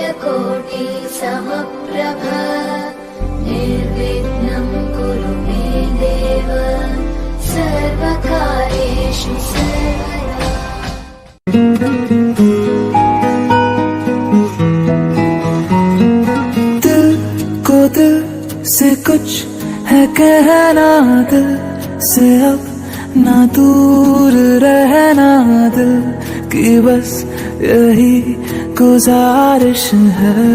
सूर्यकोटि समप्रभ निर्विघ्नं कुरु मे देव सर्वकार्येषु सर्वदा। दिल को दिल से कुछ है कहना, दिल से अब ना दूर रहना, दिल की बस यही गुजारिश है।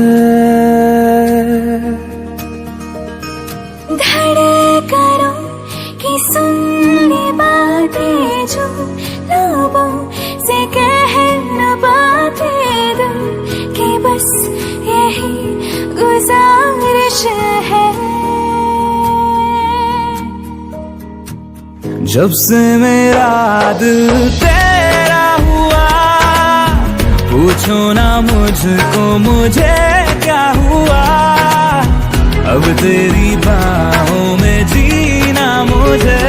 धड़कनों की सुननी बातें जो लोगों से कह न पाते, दिल की बस यही गुजारिश है। जब से मेरा दिल तेरा हुआ, पूछो ना मुझको मुझे क्या हुआ। अब तेरी बाहों में जीना मुझे,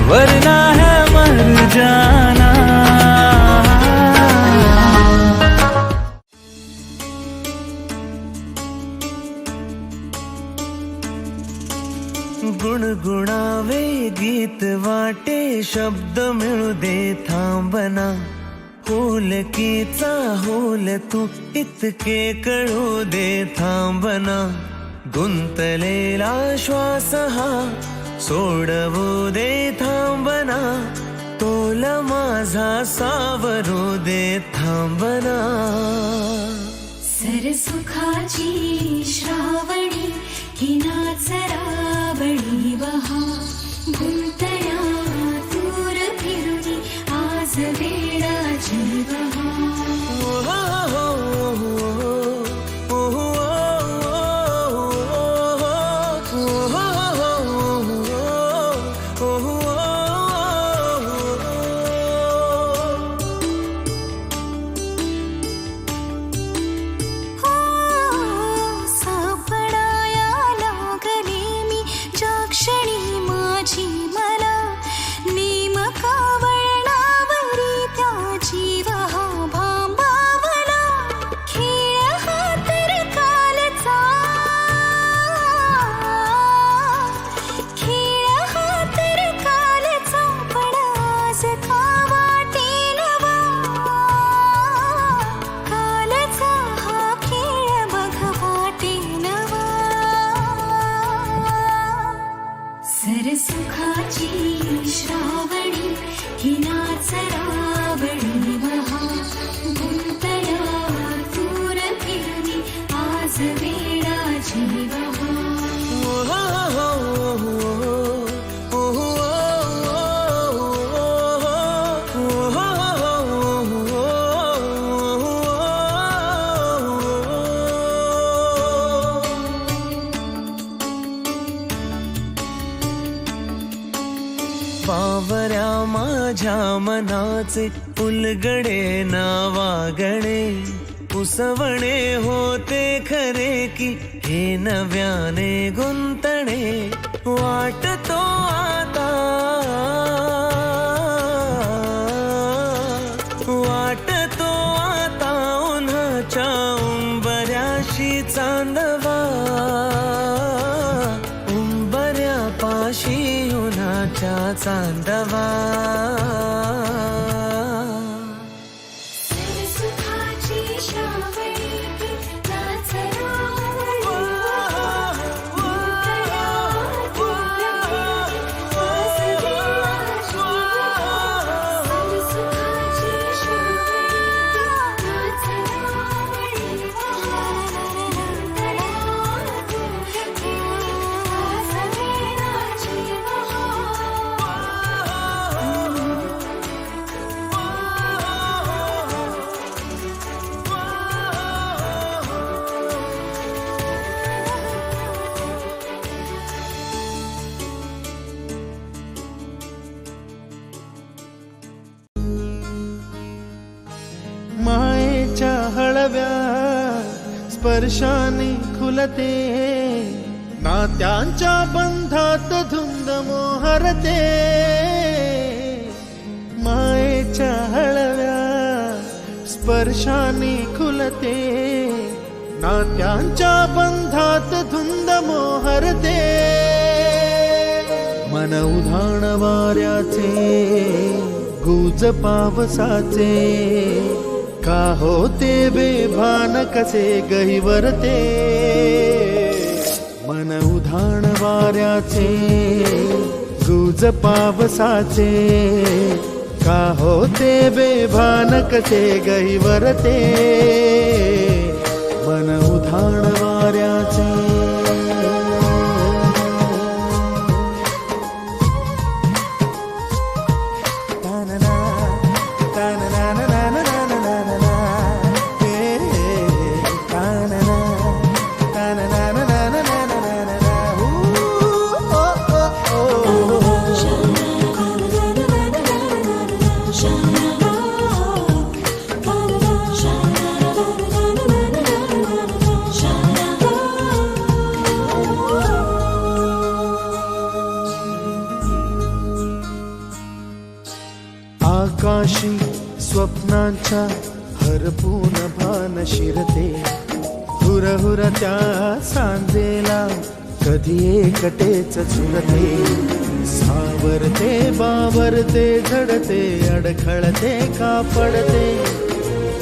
वरना है मर जाना। गुणगुणावे गीत वाटे, शब्द मिळू दे थांबना। होलकीचा होल तू इतके कळू दे थांबना। गुंतलेला श्वास हा सोडवू दे थांबना। तोल माझा सावरू दे थांबना। सरसुखाची श्रावणी ही नाचरावणी वहा, गुंतया दूर फिरुनी आज वेळाची बहा। सरसुखाची श्रावणी ही नाचरावणी वहा, गुंतया दूर फिरुनी आज वेळाची बहा। बावऱ्या माझ्या मनाचे उलगडे नावागणे, उसवणे होते खरे की हे नव्याने गुंतणे। वाटतो आता उन्हाच्या उंबऱ्याशी चांदवा। उंबऱ्यापाशी उन्हाच्या चांदवा। सरसुखाची श्रावणी ही नाचरावणी वहा, गुंतया दूर फिरुनी आज वेळाची बहा। सरसुखाची श्रावणी ही नाचरावणी वहा, गुंतया दूर फिरुनी आज वेळाची बहा। मायेच्या हळव्या स्पर्शाने खुलते, नात्यांच्या बंधात धुंद मोहरते। मायेच्या हळव्या स्पर्शाने खुलते, नात्यांच्या बंधात धुंद मोहरते. मन उधाण वाऱ्याचे, गुज पावसाचे, का होते बेभान कसे गहिवरते. मन उधाण वाऱ्याचे, गुज पावसाचे, का होते बेभान कसे गहिवरते. मन उधाण वाऱ्याचे. आकाशी स्वप्नांच्या हरपून भान शिरते, हुरहुर त्या सांजेला कधी एकटेच झुरते. सावरते बावरते झडते, अडखळते का पडते.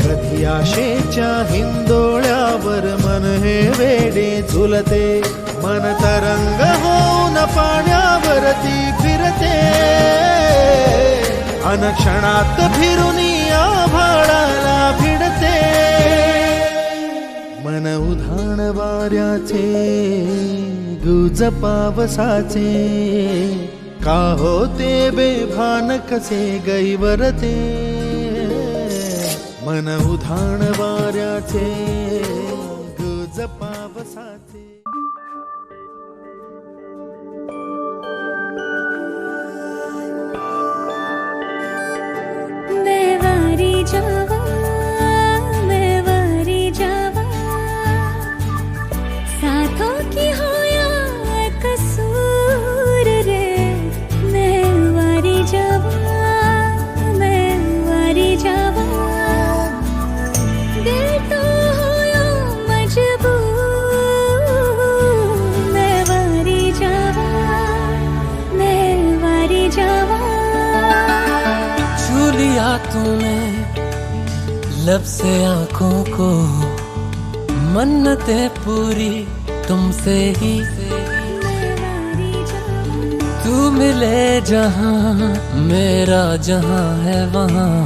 कधी आशेच्या हिंदोळ्यावर मन हे वेडे झुलते. मन तरंग होऊन पाण्यावरती फिरते, अनक्षणात फिरुनी आभाळाला भिडते. मन उधाण वाऱ्याचे, गुज पावसाचे, का होते बेभान कसे गहिवरते. मन उधाण वाऱ्याचे, गुज पावसाचे. मैं वारी जावा, साथों की हो या कसूर रे. मैं वारी जावा, मैं वारी जावा, दिल तो हो या मजबूर. मैं वारी जावा, मैं वारी जावा. छू लिया तूने लब से आंखों को, मन्नतें पूरी तुमसे ही. तू मिले जहां, मेरा जहां है वहां,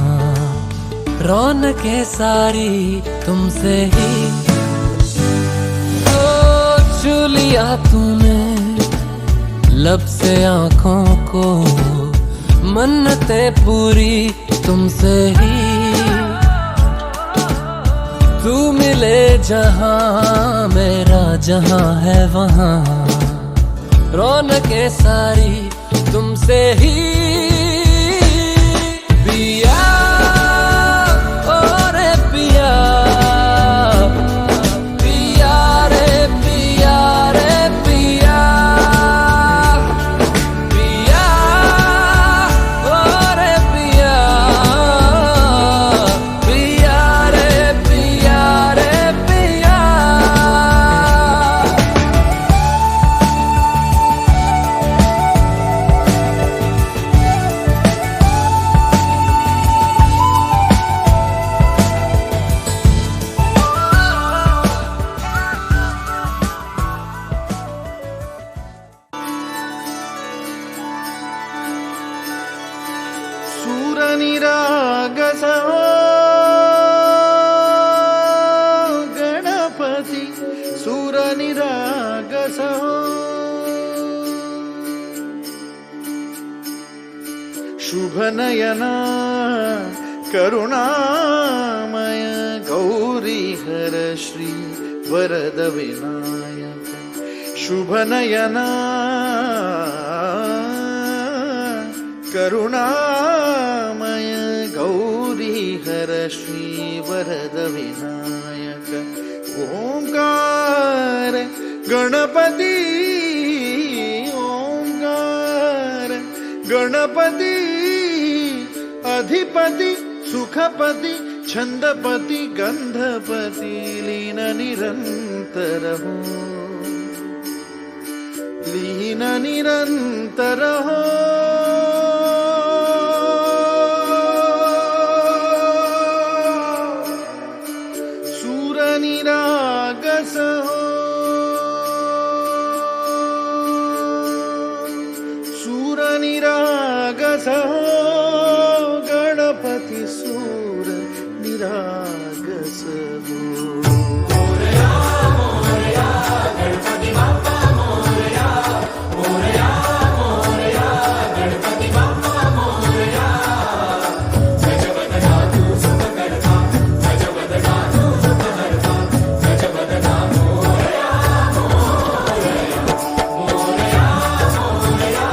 रौनकें सारी तुमसे ही. तो छू लिया तूने लब से आंखों को, मन्नतें पूरी तुमसे ही. तू मिले जहां, मेरा जहां है वहां, रौनकें सारी तुमसे ही. पिया ओ रे पिया, पिया रे पिया रे पिया, पिया ओ रे पिया, पिया रे पिया रे पिया. सूरनिरागसहो गणपती, सूरनिरागसहो. शुभनयना करुणामय, गौरी हर श्री वरद विनायक. शुभनयना करुणामय, गौरी हर श्री वरद विनायक. ओंकार गणपती, ओंकार गणपती, अधिपती सुखपती छंदपति गंधपति लीन निरंतर हो, लीन निरंतर हो। सूर निरागस हो, सूर निरागस हो, गणपति सूर निरागस हो। मोरया मोरया गणपति बाप्पा मोरया, मोरया मोरया गणपति बाप्पा मोरया। गजवदना तू सुख करता, गजवदना तू सुख करता, गजवदना मोरया मोरया, मोरया मोरया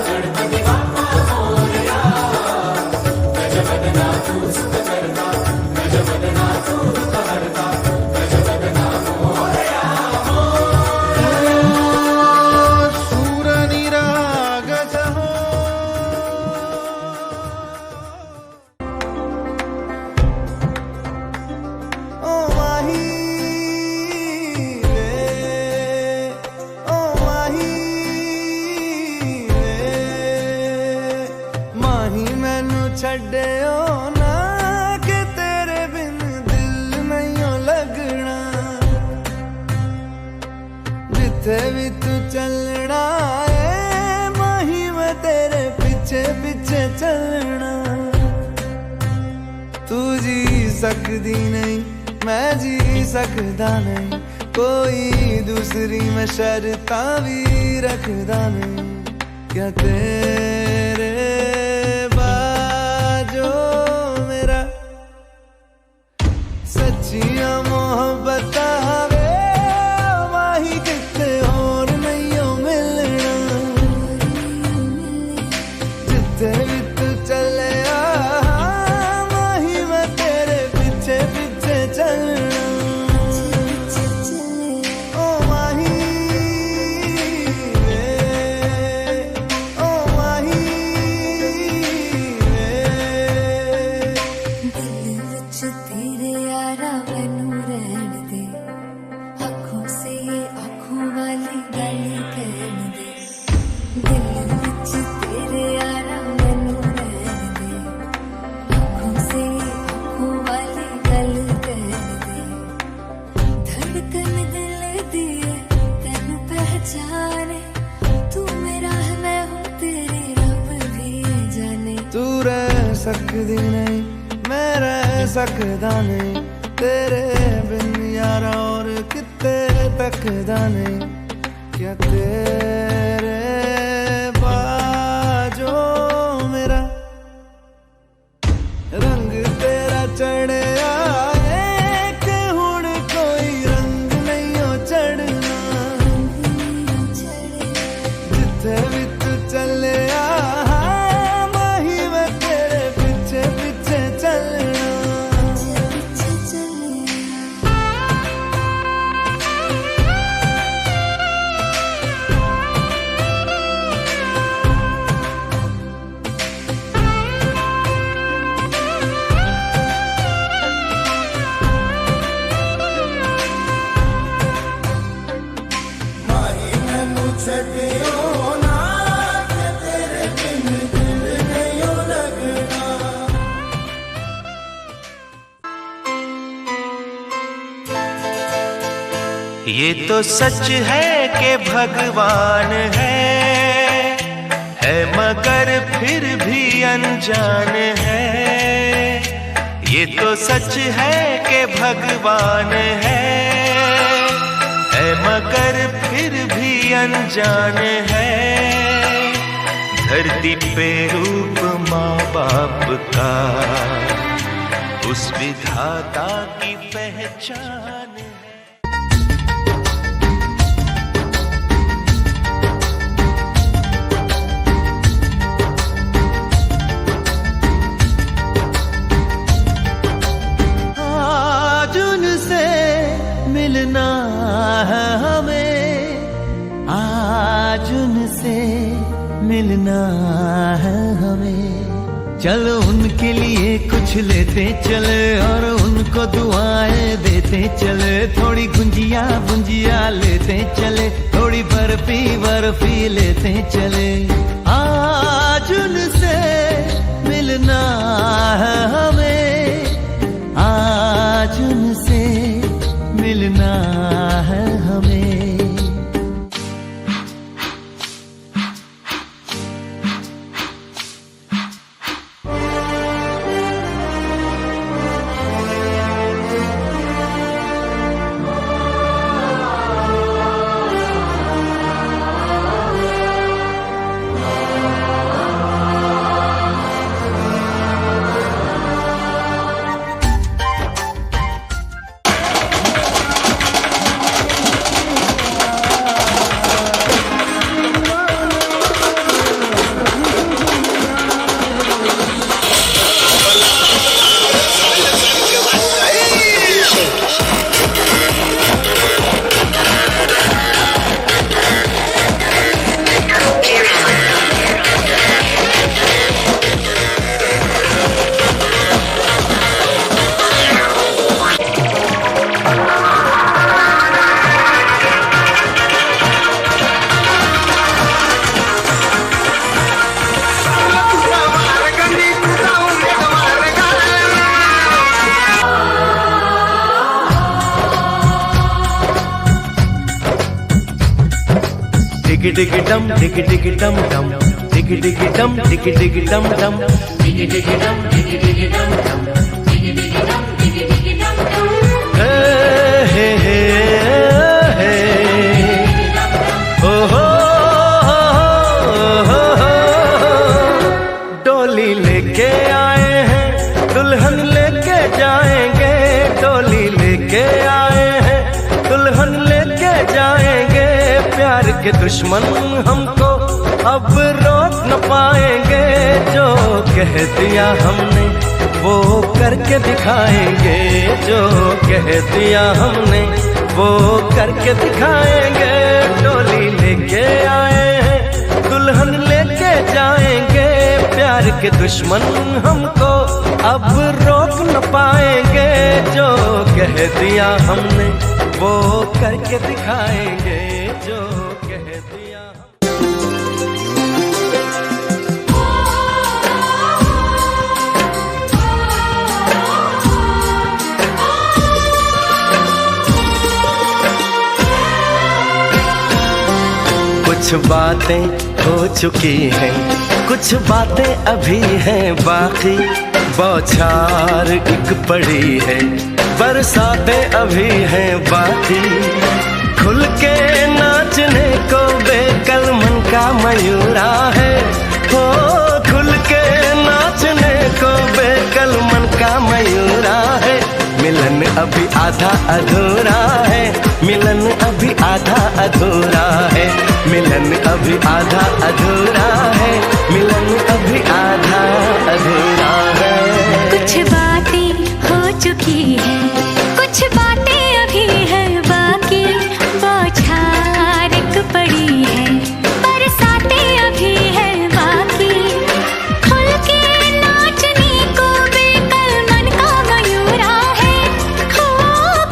गणपति बाप्पा मोरया। गजवदना तू सुख करता, गजवदना तू दुख हरता, गजवदना मोरया सूर निरागस हो। ओ माही रे, ओ माही रे, माही मैनू छड्डियो ना कि तेरे बिन दिल नहीं लगना। जिथे भी तू चलना है माही मैं तेरे पीछे पीछे चलना। तू जी सकदी नहीं मैं जी सकदा नहीं, कोई दूसरी मैं शर्तां भी रखदा नहीं। क्या तेरे बाजो मेरा सच्चियां मोहब्बत वे माही किते होर नहीं ओ मिलना। जिथे भी तू चले माही मैं तेरे पीछे पीछे चलना। ओ माही रे, ओ माही रे। दिल विच तेरे यारा मैनू रहन दे, आँखों से ये आँखों वाली गल कहन दे। दिल विच तेरे यारा मैनू रहन दे, आँखों से ये आँखों वाली गल कहन दे। धड़कन दिल दी है तैनू पहचाने, तू मेरा है मैं हूँ तेरी रब भी जाने। तू रह सकदी नहीं मैं रह सकदा नहीं, तेरे बिन यारा और किते तकदा नहीं। क्या तेरे बाजो मेरा रंग तेरा चढ़िया है कि हुण कोई रंग नहीं हो चढ़ना। जिथे भी तू चले माही मैं तेरे पीछे पीछे चलना। ये तो सच है कि भगवान है मगर फिर भी अनजान है। ये तो सच है कि भगवान है मगर फिर भी अनजान है। धरती पे रूप माँ बाप का उस विधाता की पहचान है। मिलना है हमें, आज उनसे मिलना है हमें। चलो उनके लिए कुछ लेते चले और उनको दुआएं देते चले। थोड़ी गुंजिया गुंजिया लेते चले, थोड़ी बर्फी बर्फी लेते चले। आज उनसे मिलना है हमें, आज उनसे मिलना है हमें। डिगी डिगी डम डिगी डिगी डम डम, डिगी डिगी डम डिगी डिगी डम डम, डिगी डिगी डम डिगी डिगी डम डम, डिगी डिगी डम डिगी डिगी डम डम। हे हे हे ओ हो डोली लेके आए हैं, दुल्हन लेके जाएंगे। डोली लेके आए हैं, दुल्हन लेके जाएंगे। प्यार के दुश्मन हमको अब रोक न पाएंगे। जो कह दिया हमने वो करके दिखाएंगे, जो कह दिया हमने वो करके दिखाएंगे। डोली लेके आए हैं, दुल्हन लेके जाएंगे। प्यार के दुश्मन हमको अब रोक न पाएंगे। जो कह दिया हमने वो करके दिखाएंगे, जो कह दिया। कुछ बातें हो चुकी हैं, कुछ बातें अभी हैं बाकी। बौछार एक पड़ी है, बरसातें अभी हैं बाकी। खुल के नाचने को बेकल मन का मयूरा है, हो खुल के नाचने को बेकल मन का मयूरा है। मिलन अभी आधा अधूरा है, मिलन अभी आधा अधूरा है। मिलन अभी आधा अधूरा है, मिलन अभी आधा अधूरा है। कुछ बातें हो चुकी है, कुछ बातें अभी है बाकी। बौछार एक पड़ी है, बरसातें अभी है बाकी। खुल के नाचने को बेकल मन का मयूरा है, हो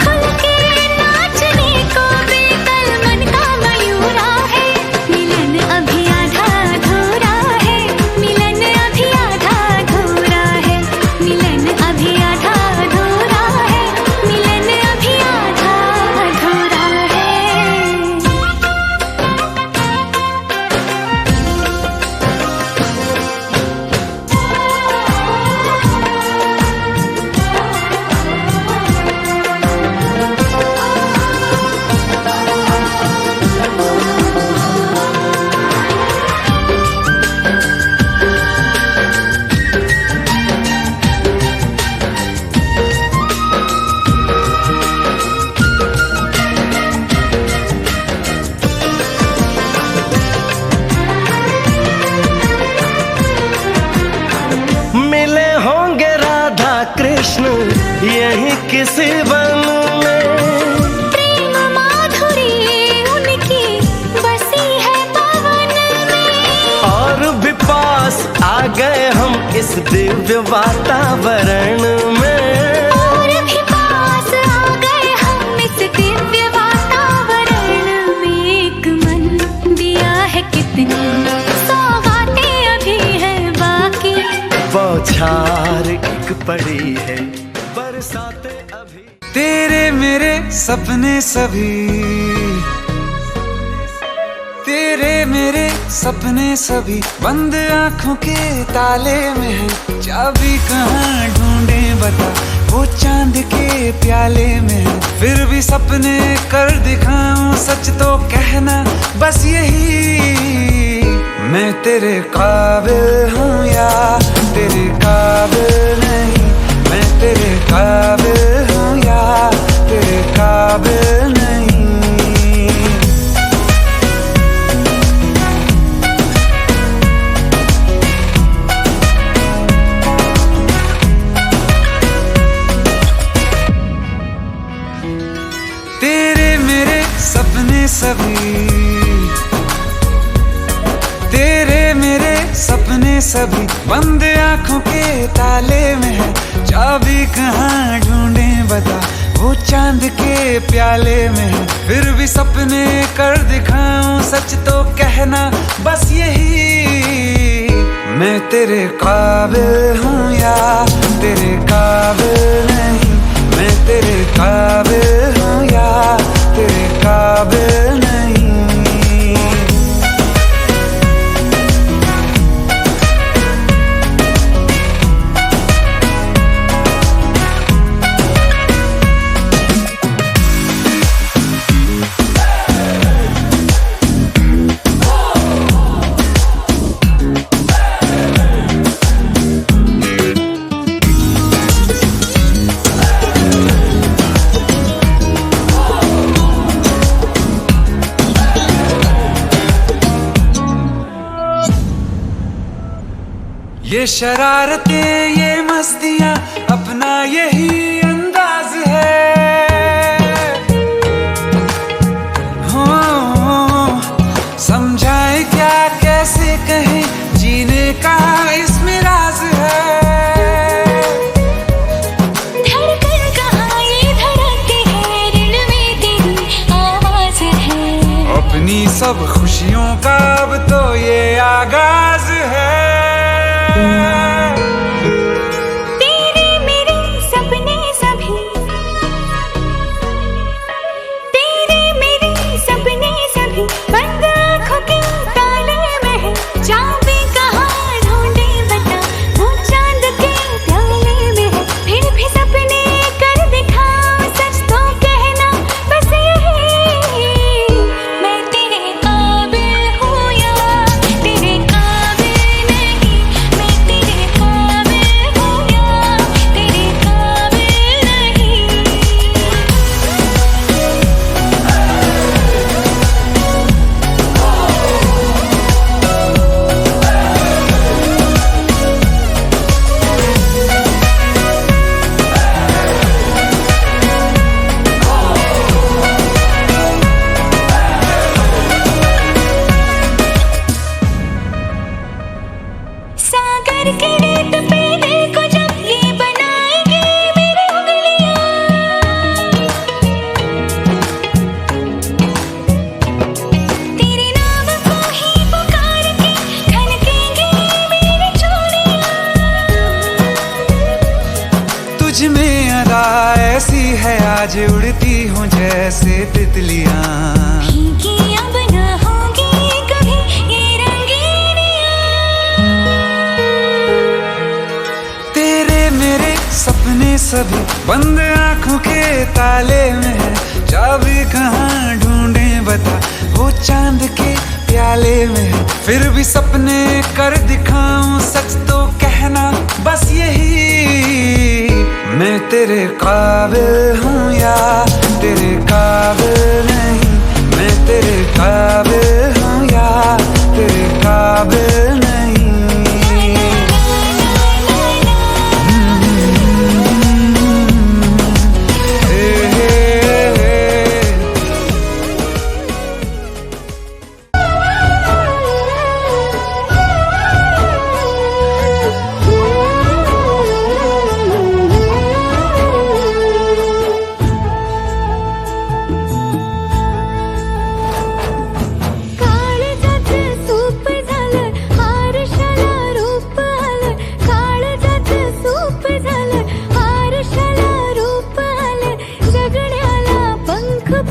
खुल के नाचने को बेकल मन का मयूरा है। मिलन अभी आधा अधूरा है, मिलन अभी आधा अधूरा है। मिलन अभी आधा अधूरा है, मिलन अभी आधा अधूरा है। मिले होंगे राधा कृष्ण यही किसी वन में। प्रेम माधुरी उनकी बसी है पवन में। और भी पास आ गए हम इस दिल दिव्य वातावरण में। और भी पास आ गए हम इस दिव्य वातावरण में। एक मन दिया है कितनी सौगातें अभी है बाकी। बौछार एक पड़ी है, बरसाते अभी। तेरे मेरे सपने सभी, तेरे मेरे सपने सभी बंद आंखों के ताले में है। चाबी कहाँ ढूंढे बता, वो चांद के प्याले में है। फिर भी सपने कर दिखाऊं, सच तो कहना बस यही। मैं तेरे काबिल हूँ या तेरे काबिल नहीं। मैं तेरे काबिल हूँ या तेरे काबिल नहीं। तेरे मेरे सपने सभी, तेरे मेरे सपने सभी बंद आंखों के ताले में है। चाबी कहाँ ढूंढे बता, वो चांद के प्याले में है। फिर भी सपने कर दिखाऊं, सच तो कहना बस यही। मैं तेरे काबिल हूँ या तेरे काबिल नहीं। मैं तेरे काबिल हूँ या तेरे काबिल नहीं। ये शरारतें ये मस्तियाँ अपना यही अंदाज है। हो समझाए क्या कैसे कहें, जीने का इसमें राज है। धड़कन कहाँ ये धड़कते हैं, दिल में तेरी आवाज है। अपनी सब खुशियों का अब तो ये आगाज है। तेरे मेरे सपने सभी, तेरे मेरे सपने सभी बंद आंखों के ताले में है। चाबी कहाँ ढूंढे बता, वो चांद के प्याले में है। फिर भी सपने कर दिखाऊं, सच तो कहना बस यही। मैं तेरे काबिल हूँ या तेरे काबिल नहीं। मैं तेरे काबिल हूँ या तेरे काबिल नहीं। सागर के रेत पे दिल को जब ये बनाएंगे मेरी उंगलियां। तेरे नाम को ही पुकार के खनकेंगे मेरी चूड़ियां। तुझ में अदा ऐसी है, आज उड़ती हूँ जैसे तितलियां। फीकी अब न होगी कभी ये रंगीनियां। तेरे मेरे सपने सभी बंद आंखों के ताले में है। चाबी कहाँ ढूंढे बता, वो चांद के प्याले में है। फिर भी सपने कर दिखाऊं, सच तो कहना बस यही। मैं तेरे काबिल हूँ या तेरे काबिल नहीं। मैं तेरे काबिल हूँ या तेरे काबिल नहीं।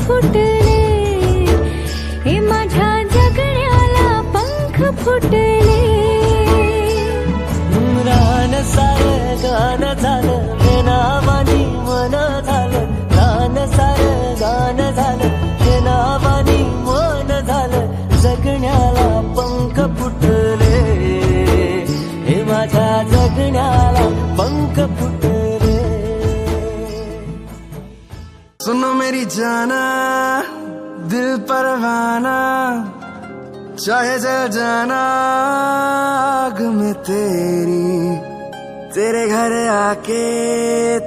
फुटले हे माझ्या जगण्याला पंख फुटले रान सार गान झालं बेनावानी मन झालं रान सार गान झालं बेनावानी मन झालं जगण्याला पंख फुटले हे माझ्या जगण्याला पंख फुटले सुनो मेरी जाना दिल परवाना चाहे जल जाना आग में तेरे घर आके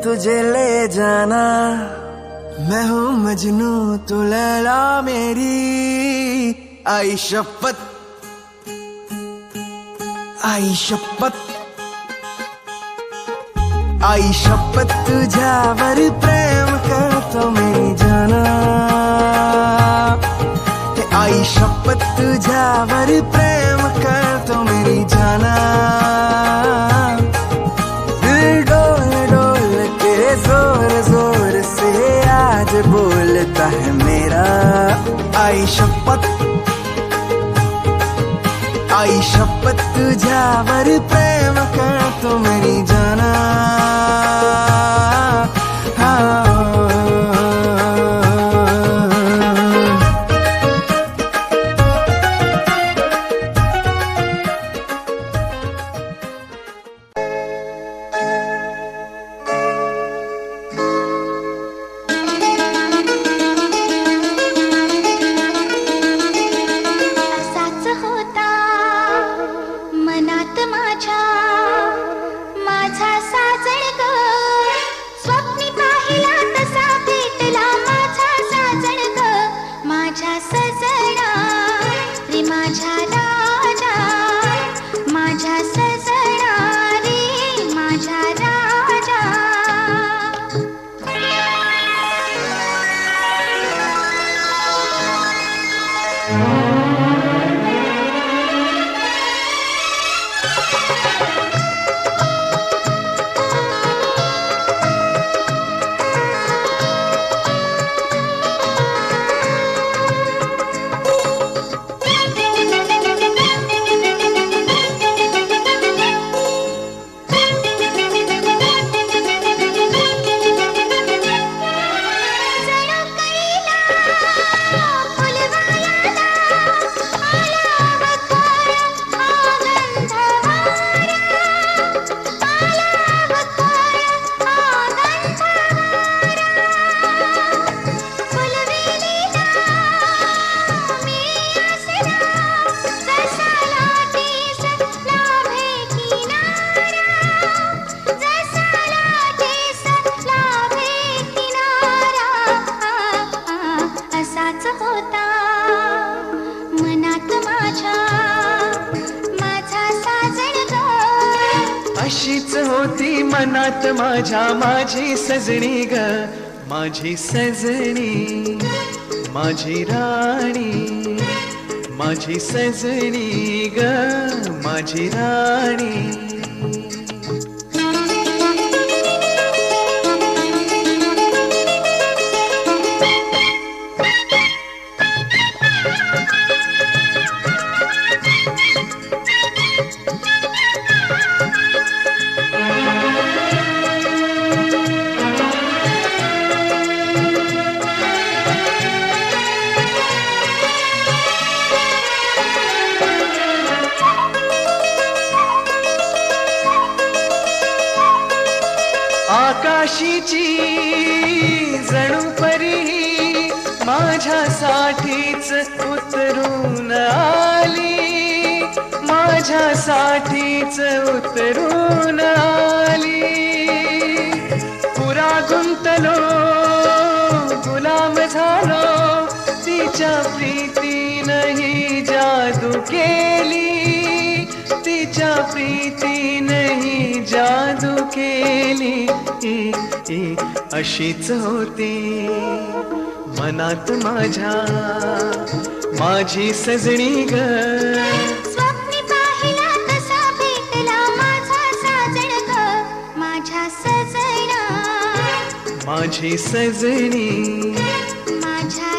तुझे ले जाना मैं हूँ मजनू तू लैला मेरी आई शपथ आई शपथ आई शपथ तुझ्यावर प्रेम करतो मेरी जाना आई शपथ तुझ्यावर प्रेम करतो मेरी जाना दिल डोल डोल के जोर जोर से आज बोलता है मेरा आई शपथ तुझ्यावर प्रेम करतो मेरी जाना असाच होता मनात माझा साजण ग स्वप्नी पाहिला तसा भेटला माझा साजण ग माझ्या सजना रे माझ्या राजा माझ्या सजना रे माझ्या राजा असाच होता मनात माझा साजण ग अशीच होती मनात माझ्या माझी सजणी ग माझी सजणी माझी राणी माझी सजणी ग माझी राणी आकाशीची जणू परी माझ्यासाठीच उतरून आली माझ्यासाठीच उतरून आली पुरा गुंतलो गुलाम झालो तिच्या प्रीतीनही जादू केली तिच्या प्रीतीनही जादू केली अशीच होती मनात माझ्या माझी सजणी ग स्वप्नी पाहिला तसा भेटला माझा साजण ग माझ्या सजना माझी सजणी माझ्या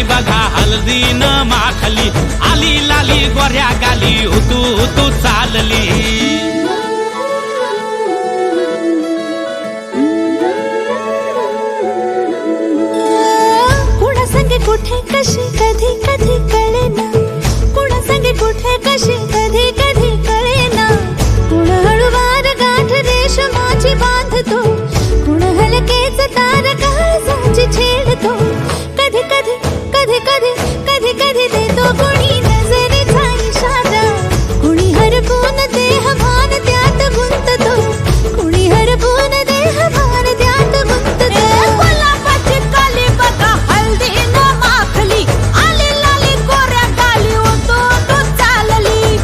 काली बघा हळदी न माखली आली लाली गोऱ्या गाली उतू उतू चालली कुठे कशी कधी कधी कळेना कुणा संगे कुठे कशी कधी कधी कळेना कुण हळूवार गाठ रेशमाची बांधतो कुण हलकेच तार काळजाची छेडतो कधी कधी कधी कधी कधी कधी देतो कुणी नजरेचा इशारा कुणी हरपून देह भान त्यात गुंततो कुणी हरपून देह भान त्यात गुंततो गुलाबाची काली बघा हळदी न माखली आली लाली गोऱ्या गाली उतू उतू चालली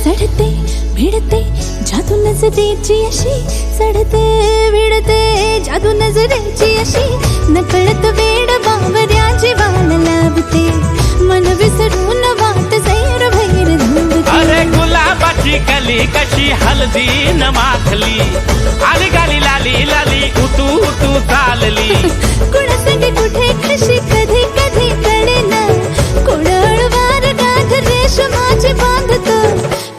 चढते भिडते जादू नजरेची अशी चढते भिडते जादू नजरेची अशी नकळत वेड बावऱ्याची वाण लाभते मन विसरून वाट सैर भैर धुंदते अरे गुलाबाची कली कशी हळदी न माखली आली गाली लाली लाली उतू उतू चालली कुणा संगे कुठे कशी कधी कधी कळेना कुण हळूवार गाठ रेशमाची बांधतो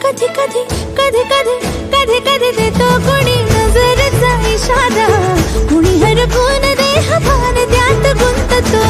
कधी कधी कधी कधी कधी कधी देतो कुणी नजरेचा इशारा कुणी हरपून देह भान त्यात गुंततो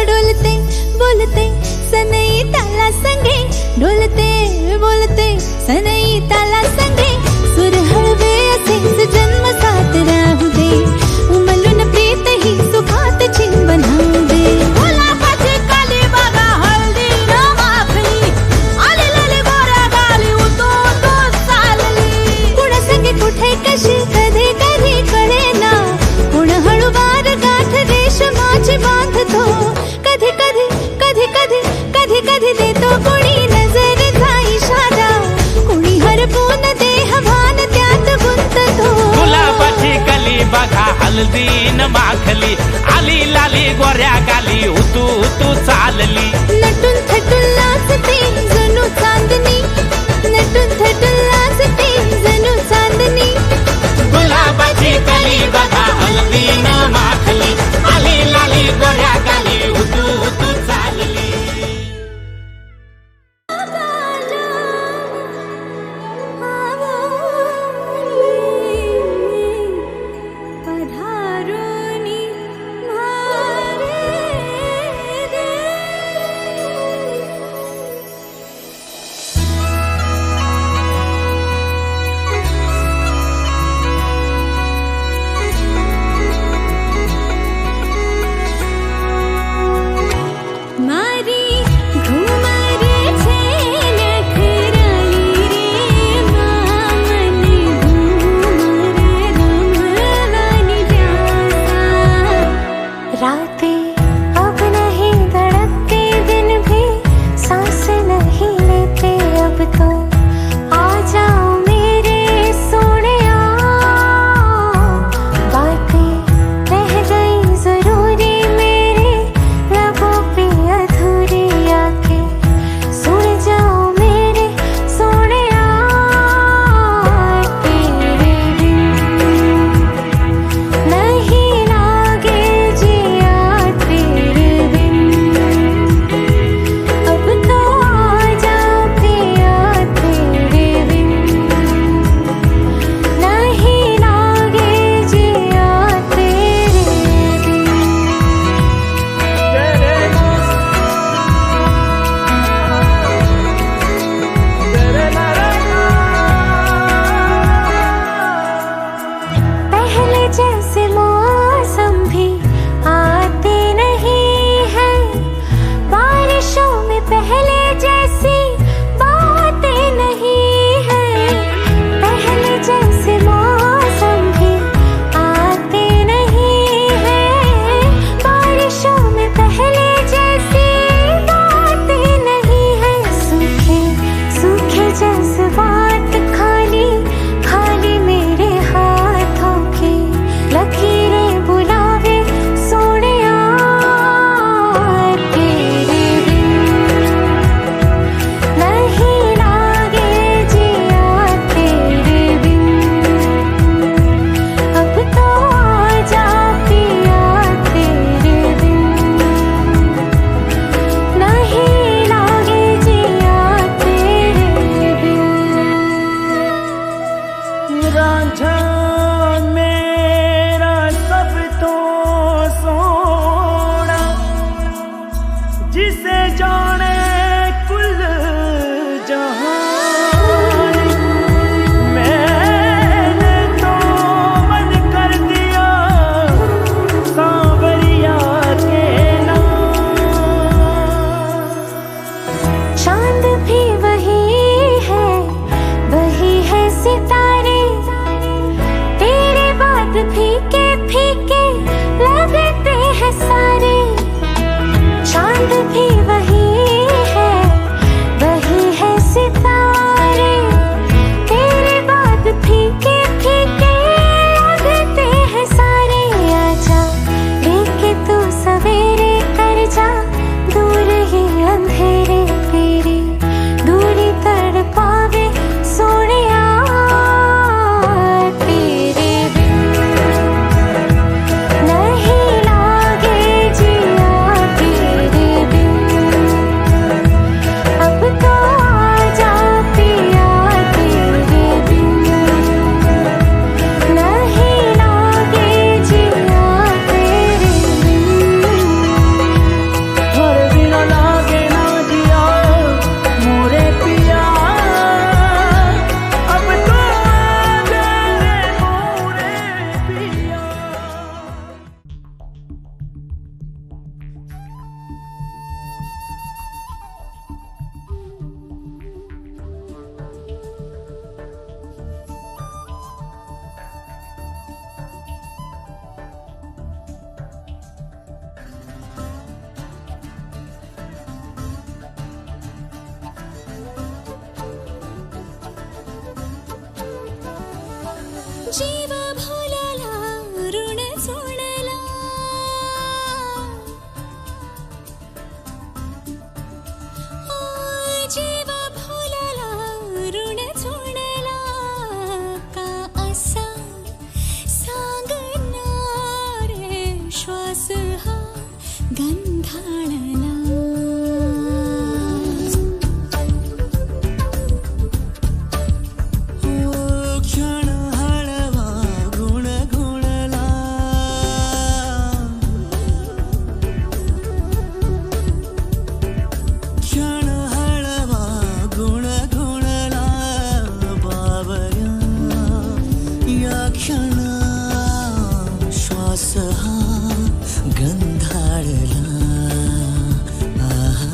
डोलते बोलते सनई ताला संगे डोलते बोलते सनई ताला संगे सुर हळवे असेच जन्म साथ राहू दे उमलून प्रीत ही सुखात चिंबन होऊ दे गुलाबाची काली बघा हळदी न माखली आली लाली गोऱ्या गाली उतू उतू चालली कुणा संगे कुठे कशी कधी कधी कळेना कुण हळूवार गाठ रेशमाची बांधतो कधी कधी कधी कधी कधी कधी देतो कुणी नजरेचा इशारा कुणी हरपून देह भान त्यात गुंततो गुलाबाची कली बघा हळदी न माखली आली लाली गोऱ्या गाली उतू उतू चालली नटून थटून लाजते जणू चांदणी नटून थटून लाजते जणू चांदणी गुलाबाची कली बघा हळदी न माखली आली लाली गोऱ्या गाली उतू उतू चालली पधारुनी मारे दे जाने कुल जहान, मैंने तो मन कर दिया सांवरिया के नाम। चांद भी वही है सितारे, तेरे बाद फीके फीके लगते हैं सारे। चांद भी वही है सितारे, तेरे बाद फीके फीके लगते हैं सारे। आजा लेके तू सवेरे कर जा दूर ही अंधेरे, तेरी दूरी तड़पावे सोनिया तेरे बिन नहीं लागे जिया, तेरे बिन अब तो आजा पिया, तेरे बिन नहीं लागे जिया, तेरे बिन हर बिना लागे ना जिया मोरे पिया, अब तो आजा रे मोरे पिया। जीव भोलाला ऋण सोडला, जीव भोलाला ऋण सोडला, का असा सांगणार श्वास हा गंधाळला। क्षण हळवा गुणगुणला, क्षण हळवा गुणगुणला, बावऱ्या या क्षणा श्वास हा गंधाळला। आहा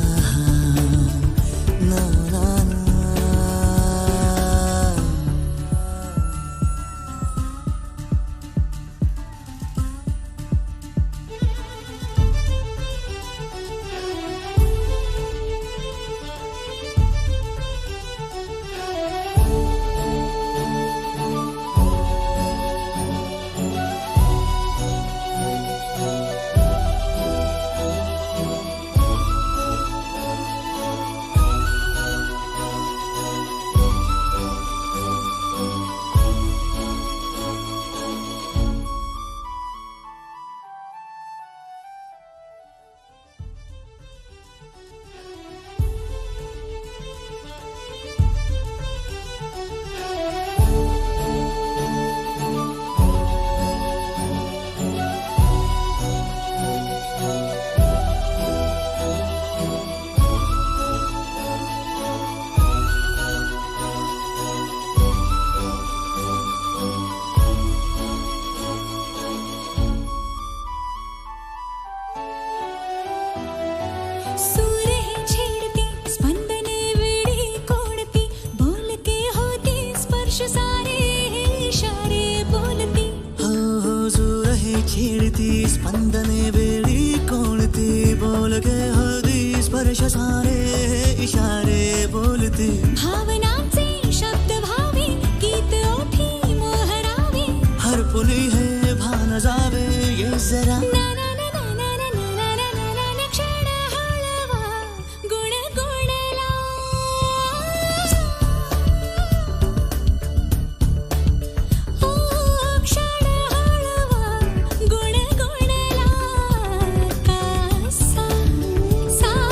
ना ना ना। सूर है छेड़ती स्पंदने वेड़ी कोड़ती, बोल के होती स्पर्श सारे इशारे बोलती। हो सूर है छेड़ती स्पंदने वेड़ी कोणती, बोल के होती स्पर्श सारे इशारे बोलती। भावनांचे शब्द भावे गीत ओठी मोहरावे, हर पुली है भान जावे ये जरा। ना ना ना ना ना ना ना ना ना ना ना क्षण हळवा गुणगुणला, ओ क्षण हळवा गुणगुणला, का सांगणारे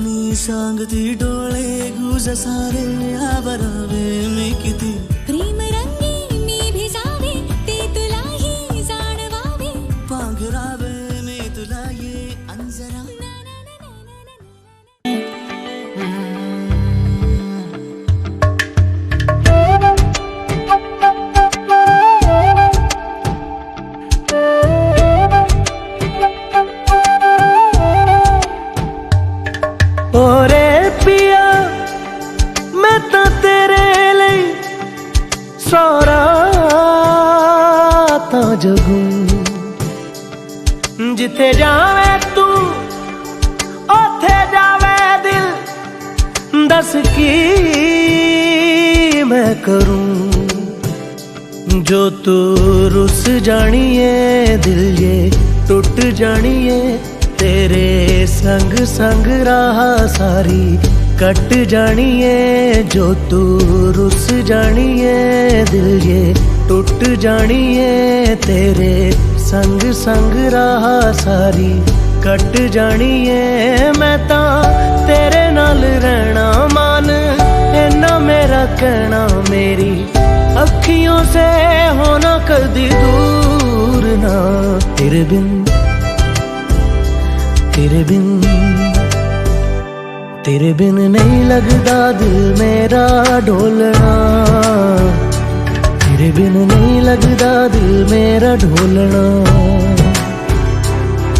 नी सांगती डोळे गुज सारे आवरावे मी किती प्रेम रंगी मी भिजावे ते तुलाही जाणवावे पांघरावे मी तुला ये अंजरा ओरे पिया मैं तो तेरे लिए सारा ता जगू जिथे जावे तू ओथे जावे दिल दस की मैं करूं जो तू रुस जानिए दिल ये टूट जानिए तेरे संग संग राह सारी कट जानिए जो तू रुस जानिए दिल ये टूट जानिए तेरे संग संग राह सारी कट जानिए मैं ता तेरे नाल रहना मान इन्ना मेरा कहना मेरी अखियों से होना कदी दूर ना तेरे बिन तेरे बिन नहीं लगता दिल मेरा ढोलना तेरे बिन नहीं लगता दिल मेरा ढोलना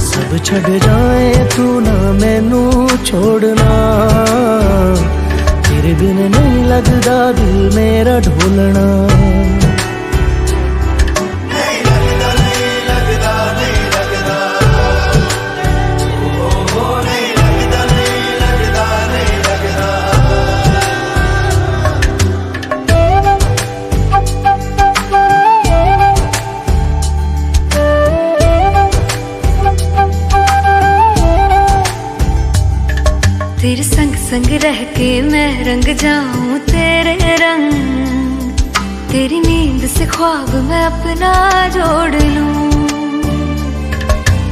सब छड़ जाए तू ना मैनू छोड़ना तेरे बिन नहीं लगता दिल मेरा ढोलना तेरे संग संग रह के मैं रंग जाऊं तेरे रंग तेरी नींद से ख्वाब मैं अपना जोड़ लूं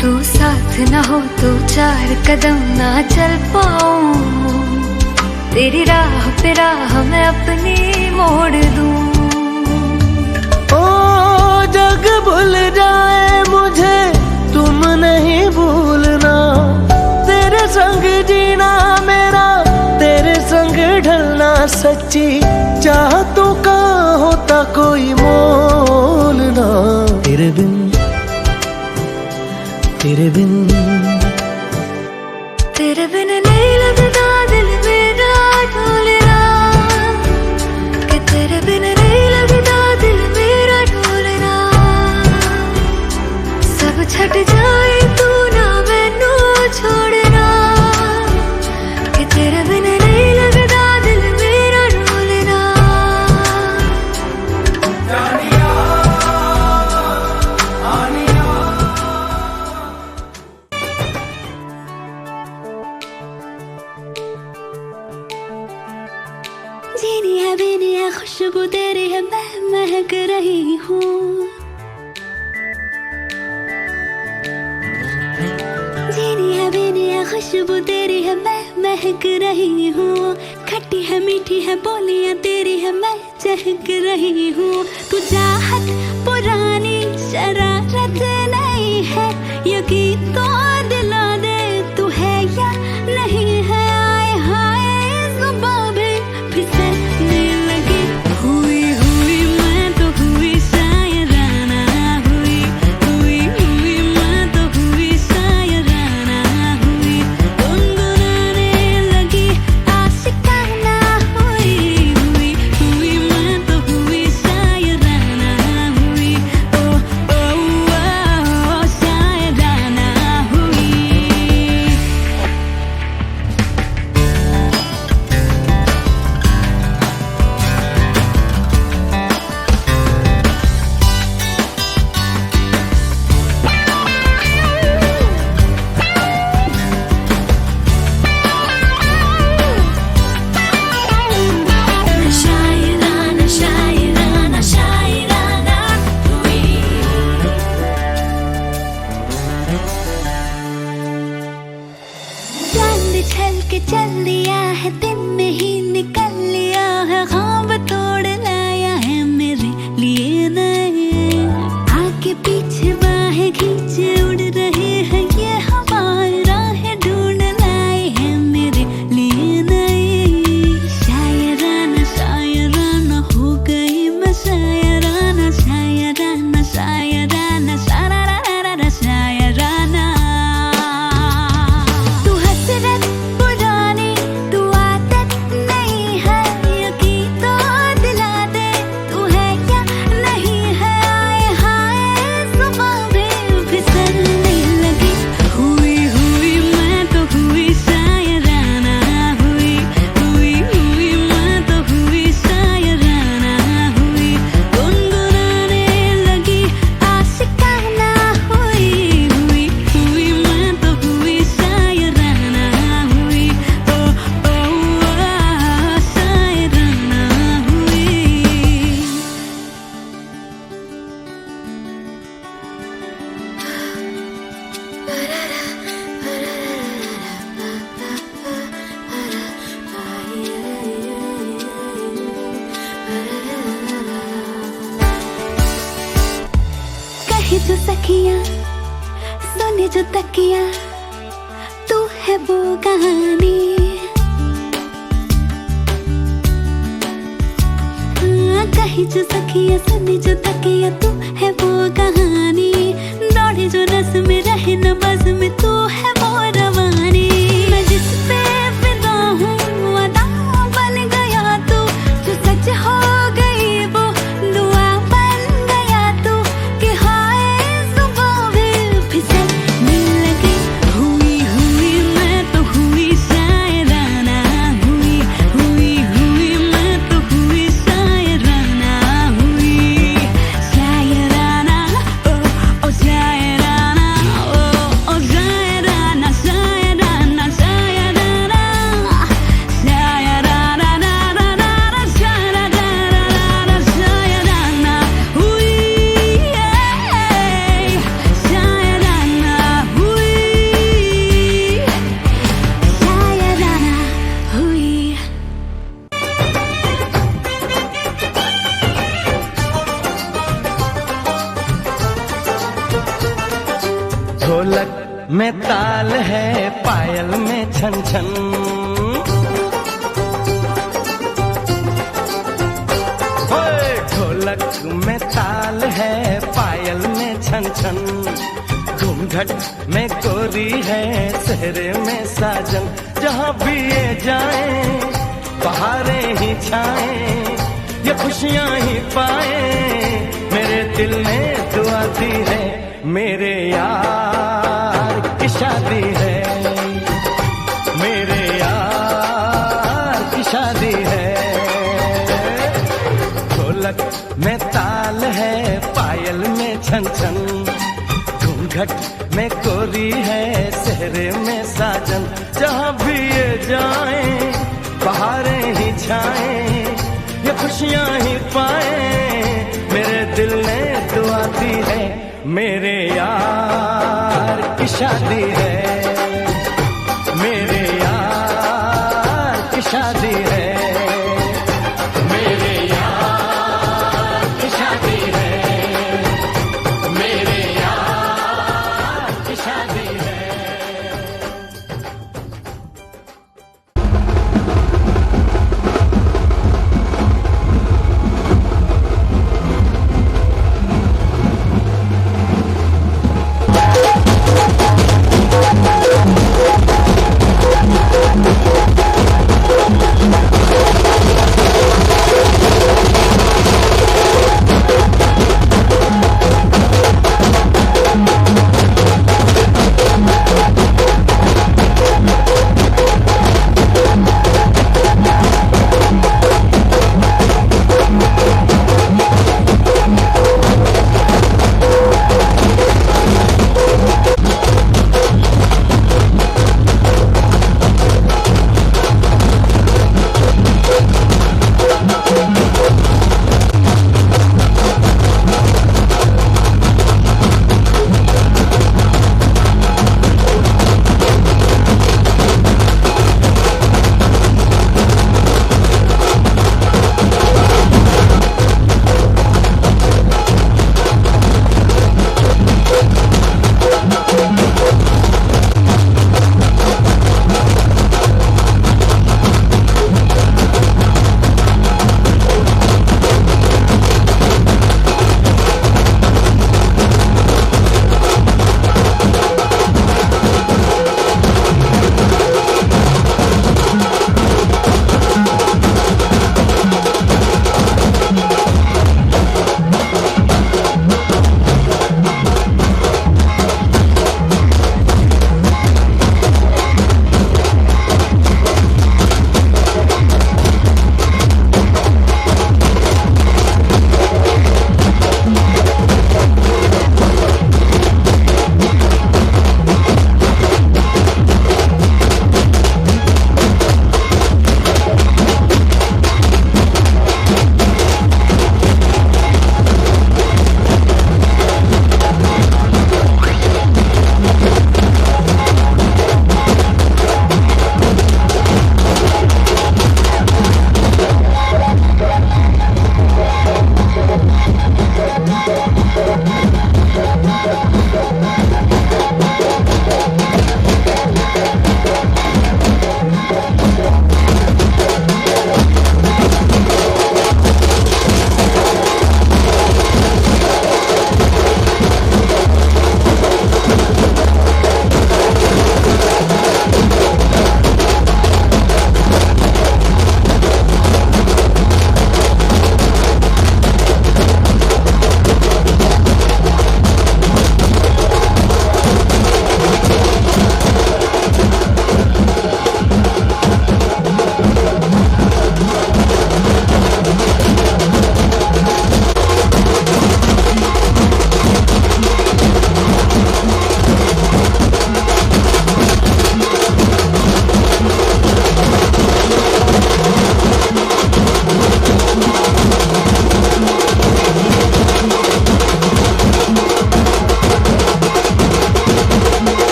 तू साथ ना हो तो चार कदम ना चल पाऊं तेरी राह पे राह मैं अपनी मोड़ दूं ओ जग भूल जाए मुझे तुम नहीं भूलना तेरे संग जीना मेरा तेरे संग ढलना सच्ची चाहतों का होता कोई मोल ना तेरे बिन तेरे बिन नहीं लगता दिल मेरा ढोलना कि तेरे बिन नहीं लगता दिल मेरा ढोलना सब छट जाए तू ना मैनू छोड़ना कि तेरे बिन नहीं लगता दिल मेरा ढोलना जीनी है बीनी है खुशबू तेरी है मैं महक रही हूँ जीनी है बीनी है खुशबू तेरी है मैं महक रही हूँ खट्टी है मीठी है बोलियां तेरी है मैं चहक रही हूँ तू चाहत पुरानी शरारत नहीं है यकीन तो दिला दे तू है या नहीं है आए हाय जुबां भी फिसलने लगी हुई हुई मैं तो हुई शायराना हुई हुई हुई मैं तो हुई शायराना हुई गुनगुनाने लगी आशिकाना हुई हुई हुई मैं तो हुई शायराना हुई ओ ओ ओ शायराना हुई कर लिया है दिन में ही निकल लिया है ख्वाब तोड़ लाया है मेरे लिए नए आगे पीछे बाहें खींचे उड़ रहे हैं ये हवाएं राहें ढूंढ लाए हैं मेरे लिए नए शायराना शायराना हो गई मैं शायराना शायराना शायराना शायराना शायराना तू हसरत पुरानी तू आदत नहीं है यकीन तो दिला दे तू है क्या नहीं है आए हाय सुबह भी फिसलने लगी हुई हुई मैं तो हुई शायराना हुई हुई हुई मैं तो हुई शायराना हुई गुनगुनाने लगी आशिकाना हुई हुई हुई मैं तो हुई शायराना हुई ओ शायराना हुई कहे जो सखियां सुने जो तकिया तू है वो कहानी कहे जो सखियां सुने जो तकिया तू है वो कहानी दौड़े जो रस में रहे न बस में तू है वो रवानी मैं जिस पे फिदा हूँ अदा बन गया तू जो सच हो गई वो दुआ बन गया तू कि हाय सुबह भी फिसलने लगी हुई हुई मैं तो हुई शायराना हुई हुई हुई मैं तो हुई शायराना हुई शायराना ओ शायराना ओ शायराना शायराना शायराना शायराना शायराना शायराना हुई शायराना हुई शायराना हुई ढोलक में ताल है पायल में छन छन ओए ढोलक में ताल है पायल में छन छन घूंघट में गोरी है सेहरे में साजन जहाँ भी ये जाए बहारें ही छाए ये खुशियाँ ही पाए मेरे दिल ने दुआ दी है मेरे यार की शादी है मेरे यार की शादी है ढोलक में ताल है पायल में छन छन घूंघट में कोरी है सेहरे में साजन जहाँ भी ये जाए बहारें ही छाए ये खुशियाँ ही पाए मेरे दिल ने दुआ दी है मेरे यार की शादी है मेरे यार की शादी है मेरे यार की शादी है मेरे यार की शादी है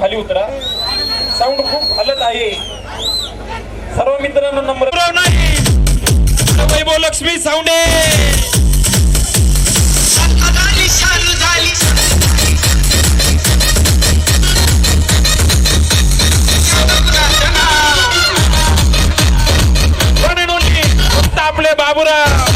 खाली उतरा. साऊंड खूप हलत आहे. सर्व मित्रांनो नंबर नाही. वैभव लक्ष्मी साऊंडे आपले बाबूराव.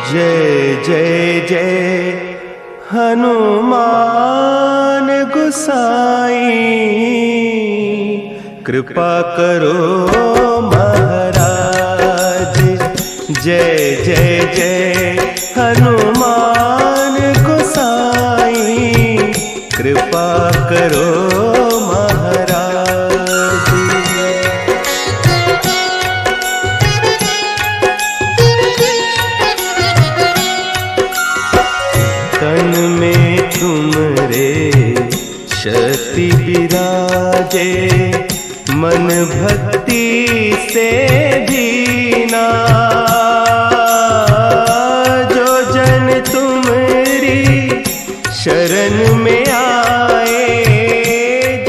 जय जय जय हनुमान गुसाई कृपा करो महाराज। जय जय जय हनुमान गोसाई, कृपा करो महाराज। तन में तुमरे शक्ति विराजे, मन भक्ति से दीना। जो जन तुमरी शरण में आए,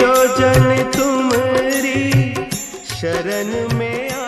जो जन तुमरी शरण में आए।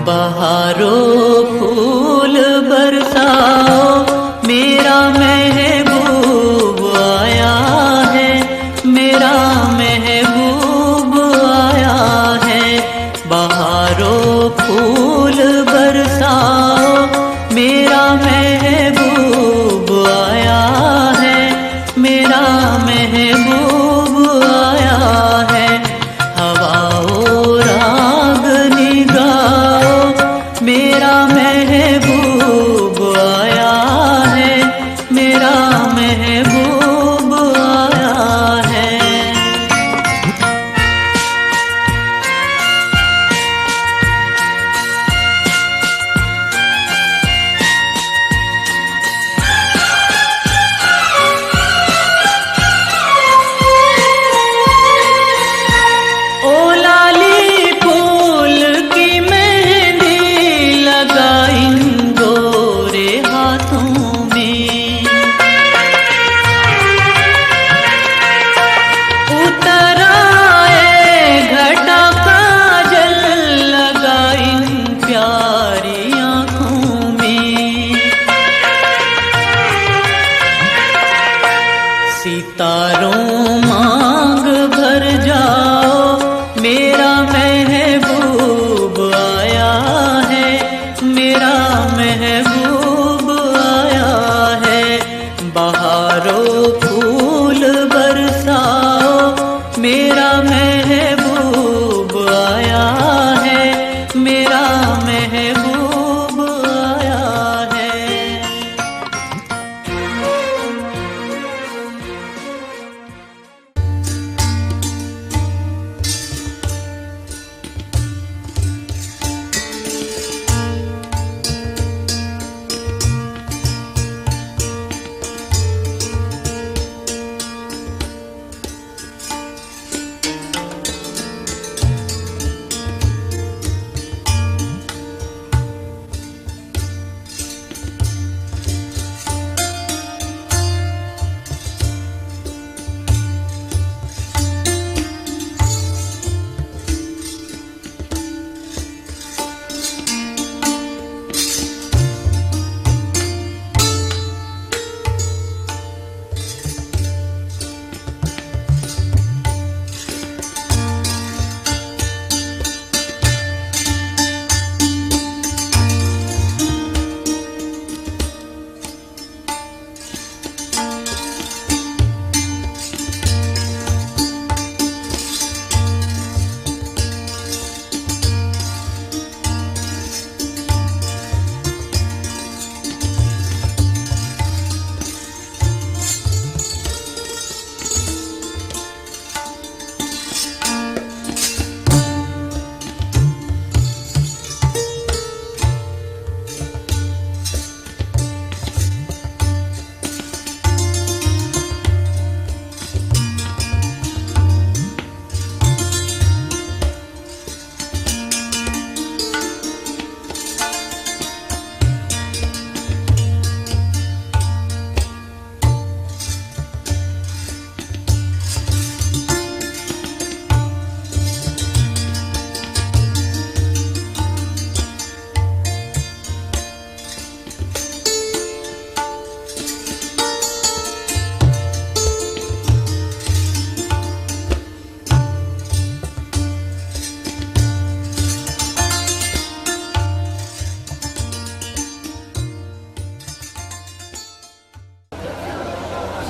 बहारो फूल बरसाओ, मेरा महबूब आया है, मेरा महबूब आया है। बहारो फूल बरसाओ, मेरा महबूब आया है, मेरा महबूब आया है। हवाओ रागनी गाओ, मेरा महबूब आया है, मेरा महबूब आया है।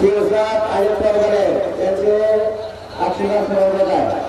शिवसाद आयुक्त वगैरे यांचे आशीर्वाद ठेवण्यात आहे.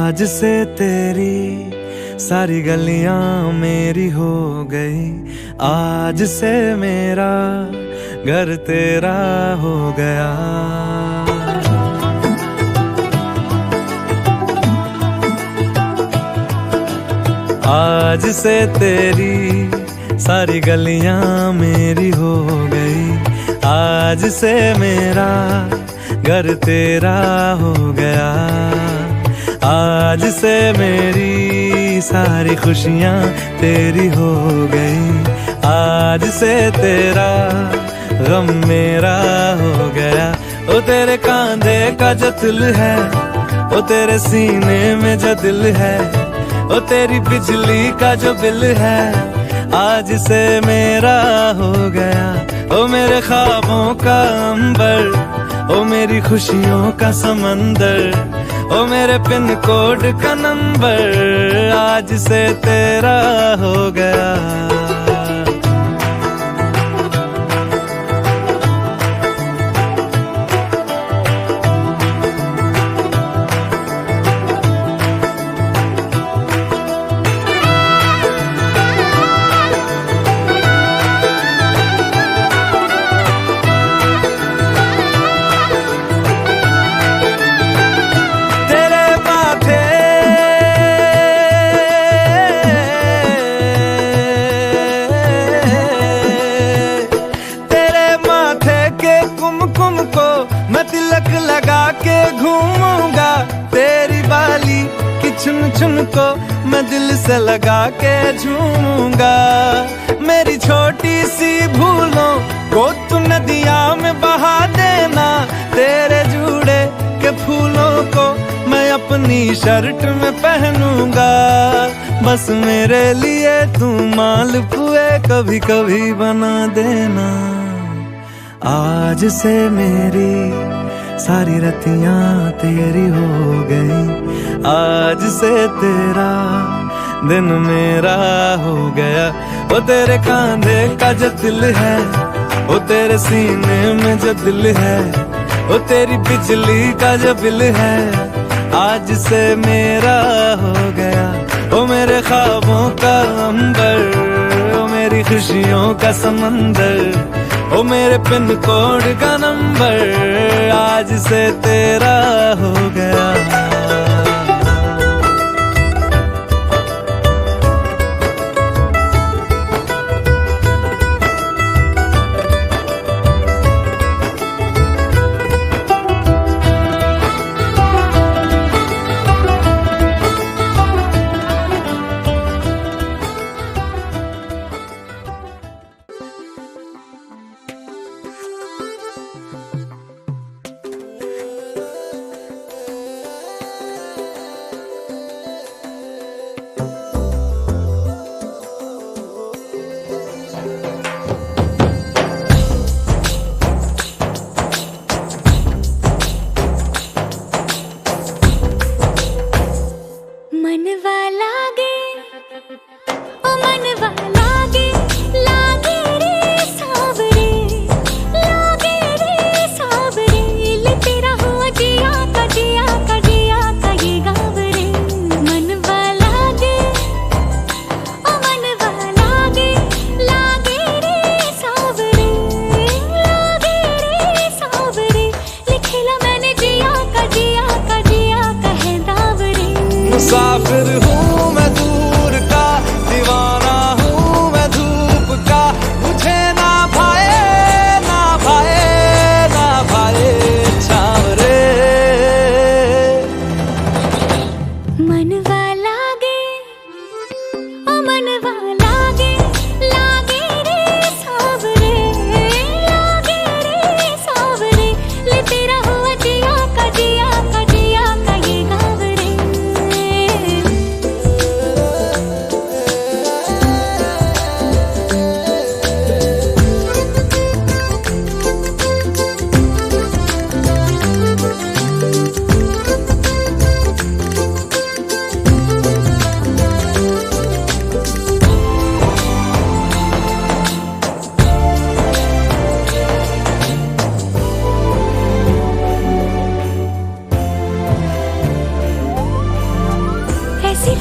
आज से तेरी सारी गलियां मेरी हो गई, आज से मेरा घर तेरा हो गया। आज से तेरी सारी गलियां मेरी हो गई, आज से मेरा घर तेरा हो गया। आज से मेरी सारी खुशियां तेरी हो गई, आज से तेरा गम मेरा हो गया। ओ तेरे कांधे का जो दिल है, ओ तेरे सीने में जो दिल है, ओ तेरी बिजली का जो बिल है, आज से मेरा हो गया। ओ मेरे ख्वाबों का अंबर, ओ मेरी खुशियों का समंदर, ओ मेरे पिन कोड का नंबर, आज से तेरा हो गया। तिलक लगा के घूमूंगा, तेरी बाली की चुन चुन को मैं दिल से लगा के झूमूंगा। मेरी छोटी सी भूलों को तू नदिया में बहा देना, तेरे जूड़े के फूलों को मैं अपनी शर्ट में पहनूंगा। बस मेरे लिए तू मालपुए कभी कभी बना देना। आज से मेरी सारी रतियां तेरी हो गई, आज से तेरा दिन मेरा हो गया। वो तेरे कांधे का जो दिल है, वो तेरे सीने में जो दिल है, वो तेरी बिजली का जो बिल है, आज से मेरा हो गया। वो मेरे ख्वाबों का अंबर, वो मेरी खुशियों का समंदर, ओ मेरे पिन कोड का नंबर, आज से तेरा हो गया। मुसाफिर हूँ मैं दूर का, दीवाना हूँ मैं धूप का, मुझे ना भाए ना भाए ना भाए छावरे। मनवा लागे ओ मनवा लागे, लागे रे सावरे, लागे रे सावरे, ले तेरा हुआ जिया का जिया का जिया का ये गावरे।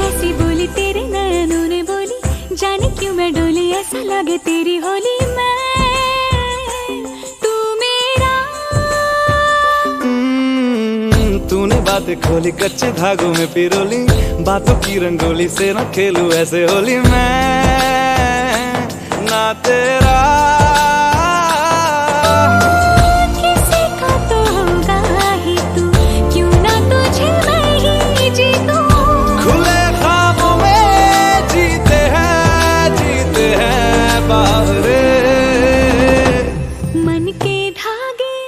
ऐसी बोली तेरे नैनों ने बोली, जाने क्यों मैं डोली, ऐसा लगे तेरी होली मैं तू मेरा। तूने बातें खोली कच्चे धागों में पिरोली, बातों की रंगोली से न खेलूं ऐसे होली मैं ना तेरा। किसी का तो होगा ही तू, क्यों ना तुझे मैं ही जीतूं। खुले ख्वाबों में जीते हैं बावरे। मन के धागे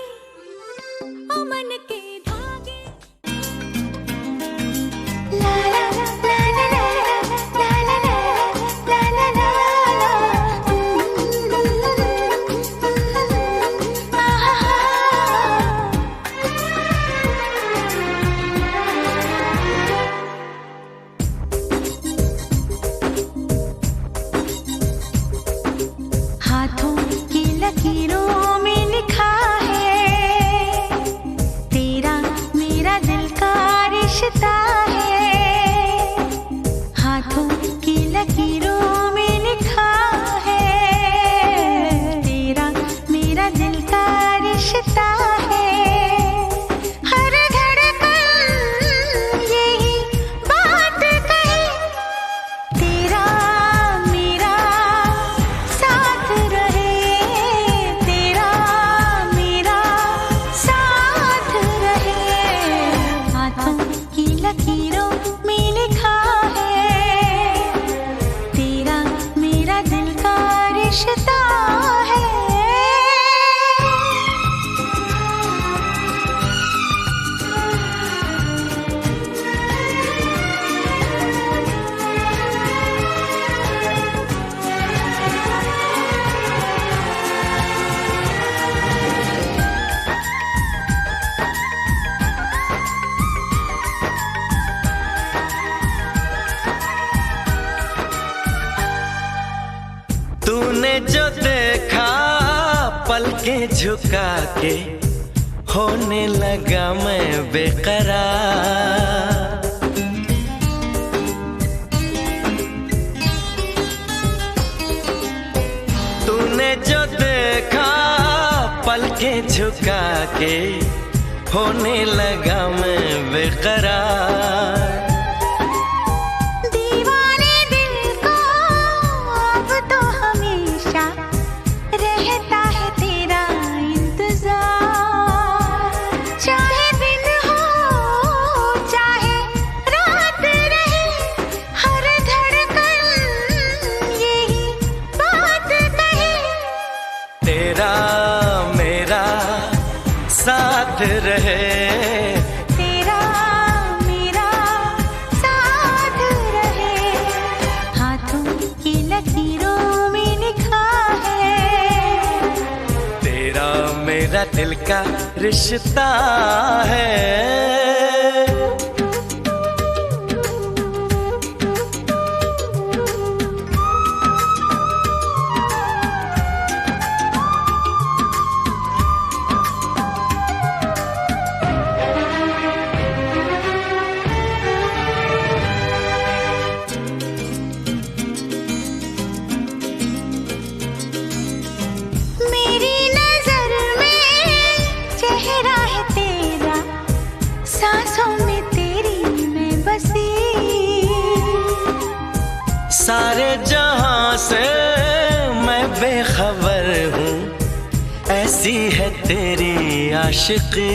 तूने जो देखा पलकें झुका के होने लगा मैं बेकरार। तूने जो देखा पलकें झुका के होने लगा मैं बेकरार। दीवाने दिल को अब तो हमेशा रहता है तेरा इंतजार। चाहे दिन हो चाहे रात रहे, हर धड़कन यही बात कहे। तेरा मेरा साथ रहे, तेरा मेरा साथ रहे, हाथों की लकीरों में लिखा है। तेरा मेरा दिल का रिश्ता है। मेरी नजर में चेहरा है तेरा, सांसों में तेरी मैं बसी। सारे जहां से मैं बेखबर हूँ, ऐसी है तेरी आशिकी।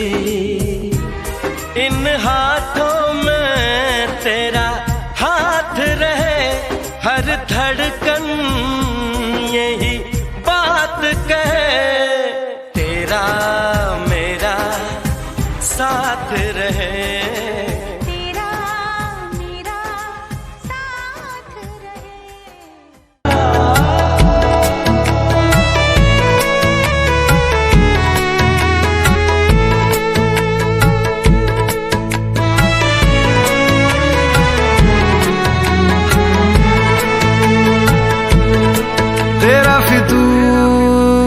इन हाथों में तेरा हाथ रहे, हर धड़कन यही बात कहे। तेरा मेरा साथ रहे, तेरा मेरा साथ रहे। तेरा फितूर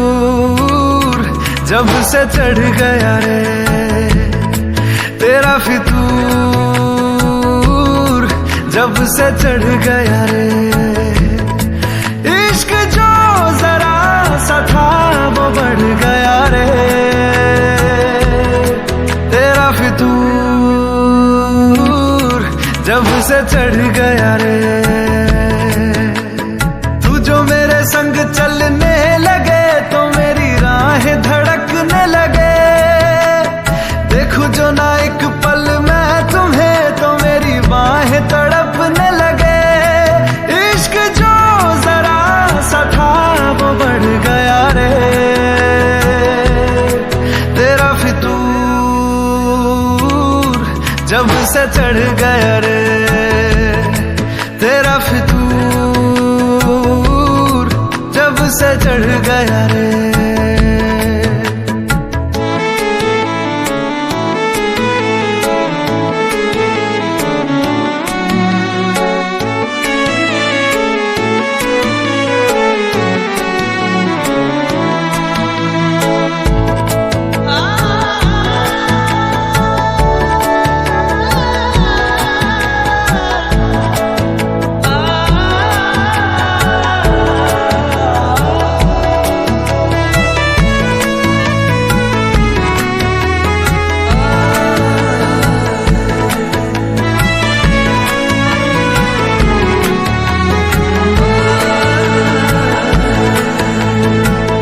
जब से चढ़ गया रे, तेरा फितूर जब से चढ़ गया रे। इश्क जो जरा सा था वो बढ़ गया रे। तेरा फितूर जब से चढ़ गया रे। तू जो मेरे संग चलने लगे तो मेरी राहें धड़कने लगे। देखूं जो ना एक पल मैं तुम्हें तो मेरी बाहें तड़पने लगे। इश्क जो जरा सा था वो बढ़ गया रे। तेरा फितूर जब से चढ़ गया रे। तेरा फितूर जब से चढ़ गया रे।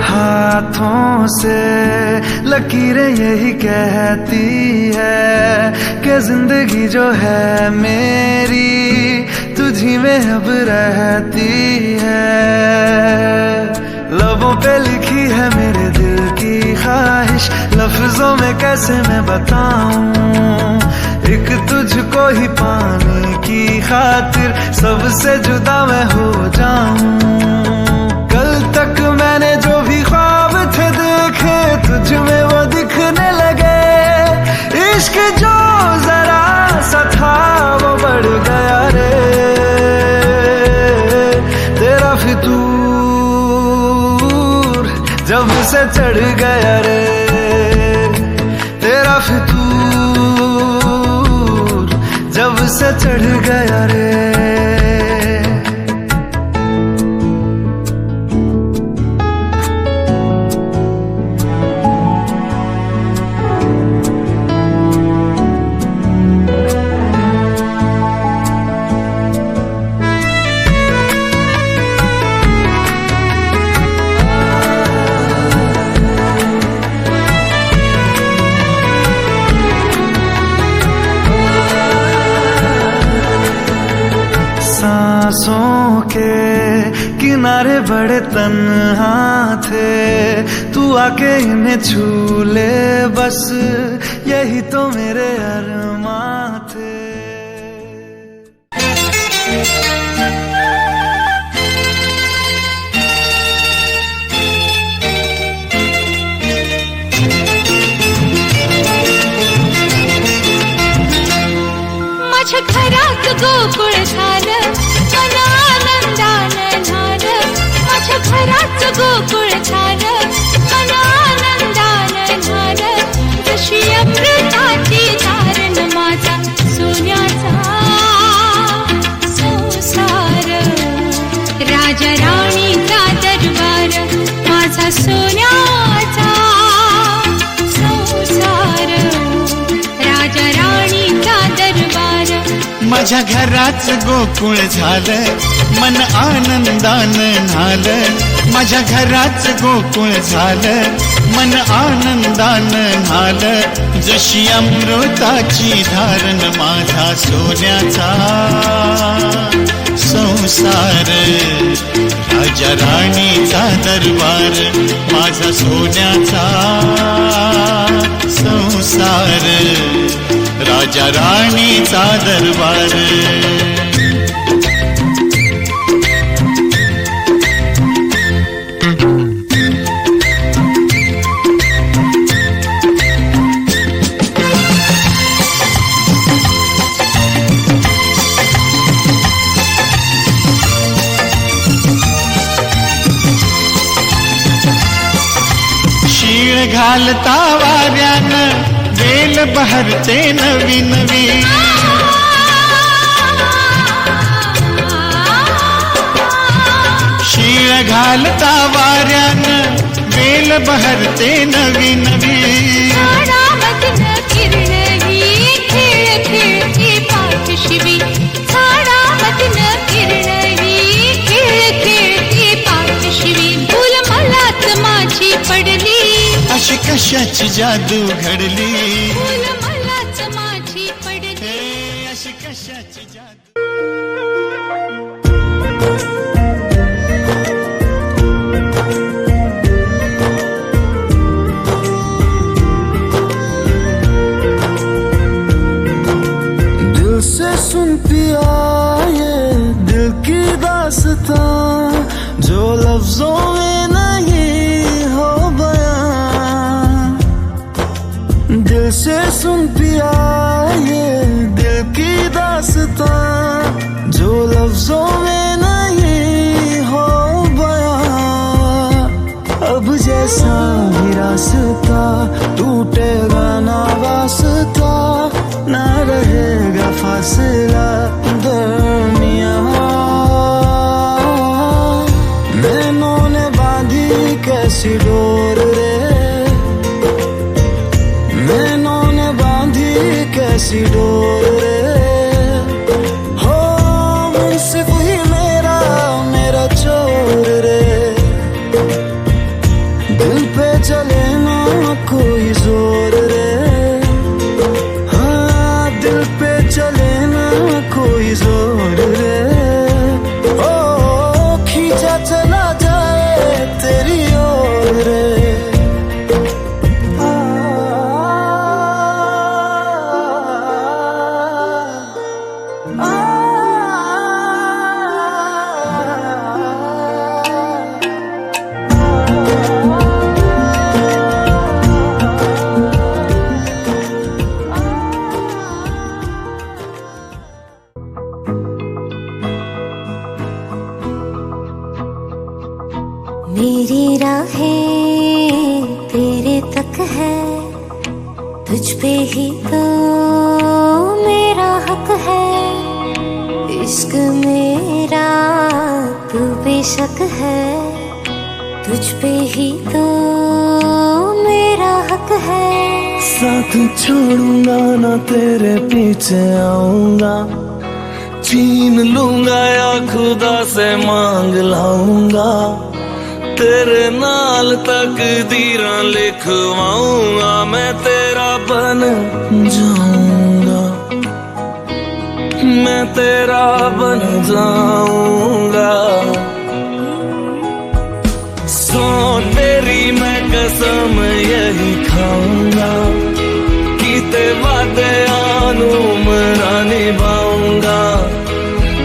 हाथों से लकीरें यही कहती है कि जिंदगी जो है मेरी तुझी में अब रहती है। लबों पे लिखी है मेरे दिल की ख्वाहिश, लफ्जों में कैसे मैं बताऊं। एक तुझको ही पाने की खातिर सबसे जुदा मैं हो जाऊं। कल तक मैंने जो भी ख्वाब थे देखे तुझ में वो दिखने लगे। इश्क जो जरा सा था वो बढ़ गया रे। तेरा फितूर जब से चढ़ गया रे तेरा फितूर, जब से चढ़ गया रे। सांसों के किनारे बड़े तन्हा थे, तू आके इन्हें छू ले बस, यही तो मेरे अरमां थे। माझ्या घरात गोकुळ झालं, मन आनंदानं झालं. माझ्या घरात गोकुळ झालं, मन आनंदानं झालं. जशी अमृताची धारण माझा सोन्याचा संसार, राजा राणीचा दरबार माझा सोन्याचा संसार, राजा राणीचा दरबार. माझ्या घराच गोकुळ झालं, मन आनंदानं न्हालं. माझ्या घराच गोकुळ झालं, मन आनंदानं न्हालं. जशी अमृताची धारण माझा सोन्याचा संसार, राजा राणीचा दरबार माझा सोन्याचा संसार, राजा राणीचा दरबार. शीळ घालता वाऱ्यानं वेल बहरते नवी नवी. शीळ घालता वाऱ्यानं वेल बहरते नवी नवी. झाडामधनं किरणही खेळ खेळती पाठशिवी, झाडामधनं किरणही खेळ खेळती पाठशिवी. फुल मलाच माझी पडली, अशी कशाची जादू घडली. फुल मलाच माझी पडली. हे अशी कशाची जादू. दिल से सुन पिया ये दिल की दास्तां, जो लफ्जों में नहीं हो बयां. दिल से सुन पिया ये दिल की दास्तां, जो लफ्जों में नहीं हो बयां. अब जैसा भी रास्ता टूटेगा ना वास्ता, ना रहेगा फासला दरमियां. नैनों ने बांधी कैसी डोर रे, नैनों ने बांधी कैसी डोर रे. हो मुंसिफ ही मेरा मेरा चोर रे, दिल पे चले ना कोई जोर रे. हाँ दिल पे चले ना कोई जोर रे. ओ खींचा चला जाए तेरी ओर रे. मेरी राहें तेरे तक है, तुझ पे ही तो मेरा हक है। इश्क मेरा तू बेशक है, तुझ पे ही तो मेरा हक है। साथ छोड़ूंगा ना तेरे पीछे आऊंगा, छीन लूंगा या खुदा से मांग लाऊंगा। तेरे नाल तकदीरां लिखवाऊंगा, मैं तेरा बन जाऊंगा, मैं तेरा बन जाऊंगा। सो तेरी मैं कसम यही खाऊंगा, कीते वादे आनू मना निभाऊंगा।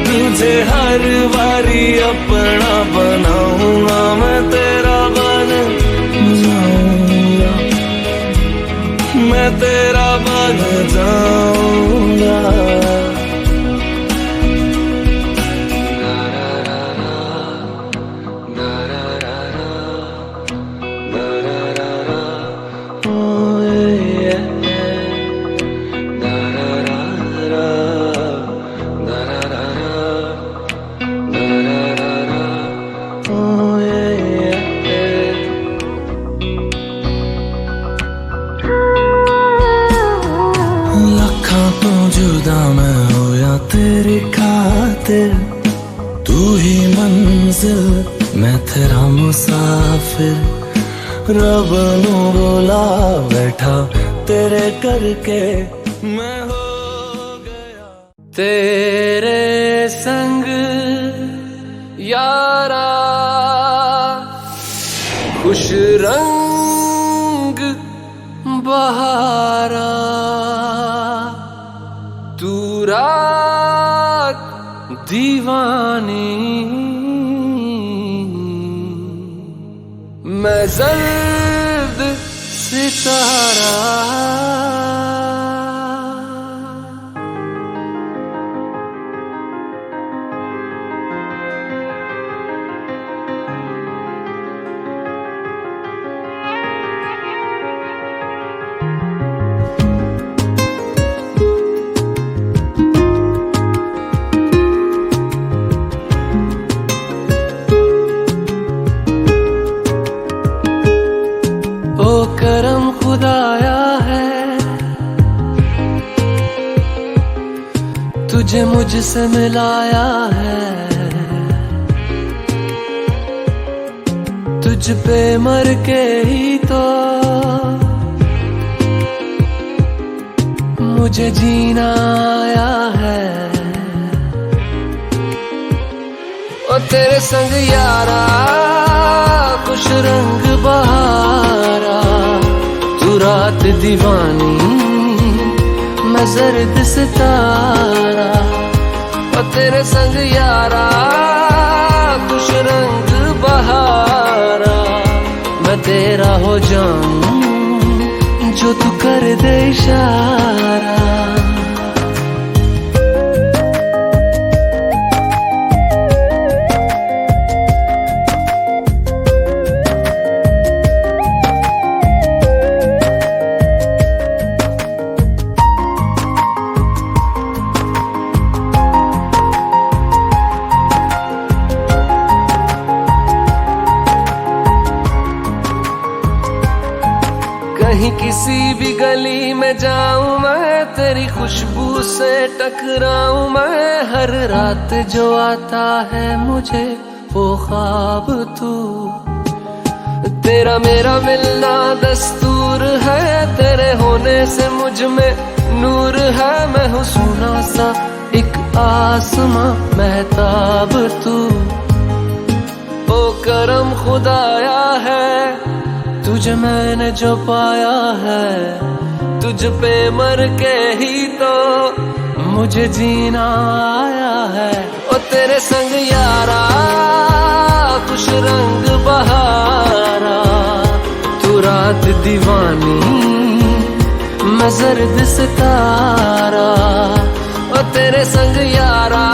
तुझे हर बारी अपना बनाऊंगा, मैं तेरा बन जाऊंगा, मैं तेरा बन जाऊंगा। जुदा मैं होया तेरी खातिर, तू ही मंजिल मैं तेरा मुसाफिर। रब नू बोला बैठा तेरे करके मैं हो गया तेरे संग यारा। खुश रंग बहारा, तू रात दीवानी, मैं जर्द सितारा। ओ करम खुदाया है, तुझे मुझसे मिलाया है। तुझ पे मर के ही तो मुझे जीना आया है। ओ तेरे संग यारा खुश रंग बहारा, तू रात दीवानी मैं जर्द सितारा। ओ तेरे संग यारा खुश रंग बहारा, मैं तेरा हो जाऊं जो तू कर दे इशारा। कहीं किसी भी गली में जाऊं मैं, तेरी खुशबू से टकराऊं मैं। हर रात जो आता है मुझे वो ख्वाब तू, तेरा मेरा मिलना दस्तूर है। तेरे होने से मुझ में नूर है, मैं हूँ सोना सा एक आसमां महताब तू। ओ करम खुदाया है, तुझे मैंने जो पाया है। तुझ पे मर के ही तो मुझे जीना आया है। ओ तेरे संग यारा खुश रंग बहारा, तू रात दीवानी मैं जर्द सितारा। ओ तेरे संग यारा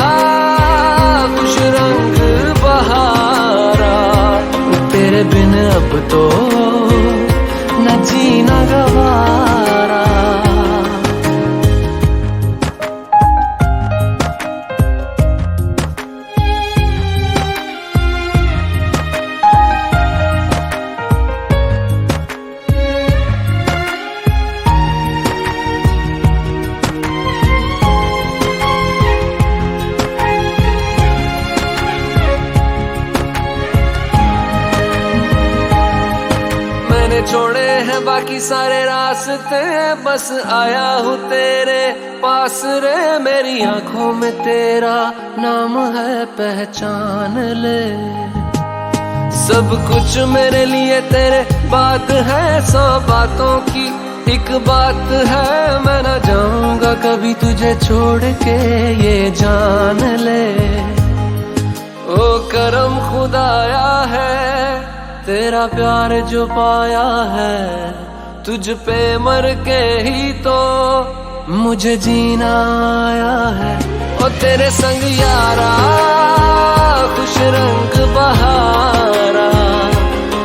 खुश रंग बहारा, तेरे तेरे बिन अब तो न जीना गवारा। छोड़े हैं बाकी सारे रास्ते, बस आया हूँ तेरे पास रे। मेरी आंखों में तेरा नाम है, पहचान ले। सब कुछ मेरे लिए तेरे बात है, 100 बातों की एक बात है। मैं ना जाऊंगा कभी तुझे छोड़ के, ये जान ले। ओ करम खुदाया है तेरा प्यार जो पाया है, तुझ पे मर के ही तो मुझे जीना आया है। ओ तेरे संग यारा खुश रंग बहारा,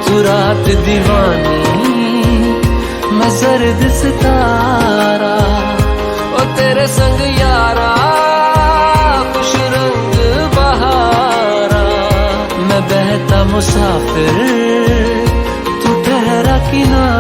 तू रात दीवानी मैं सर्द सितारा। ओ तेरे संग यारा खुश रंग बहारा, मैं बहता मुसाफिर तू ठहरा किनारा।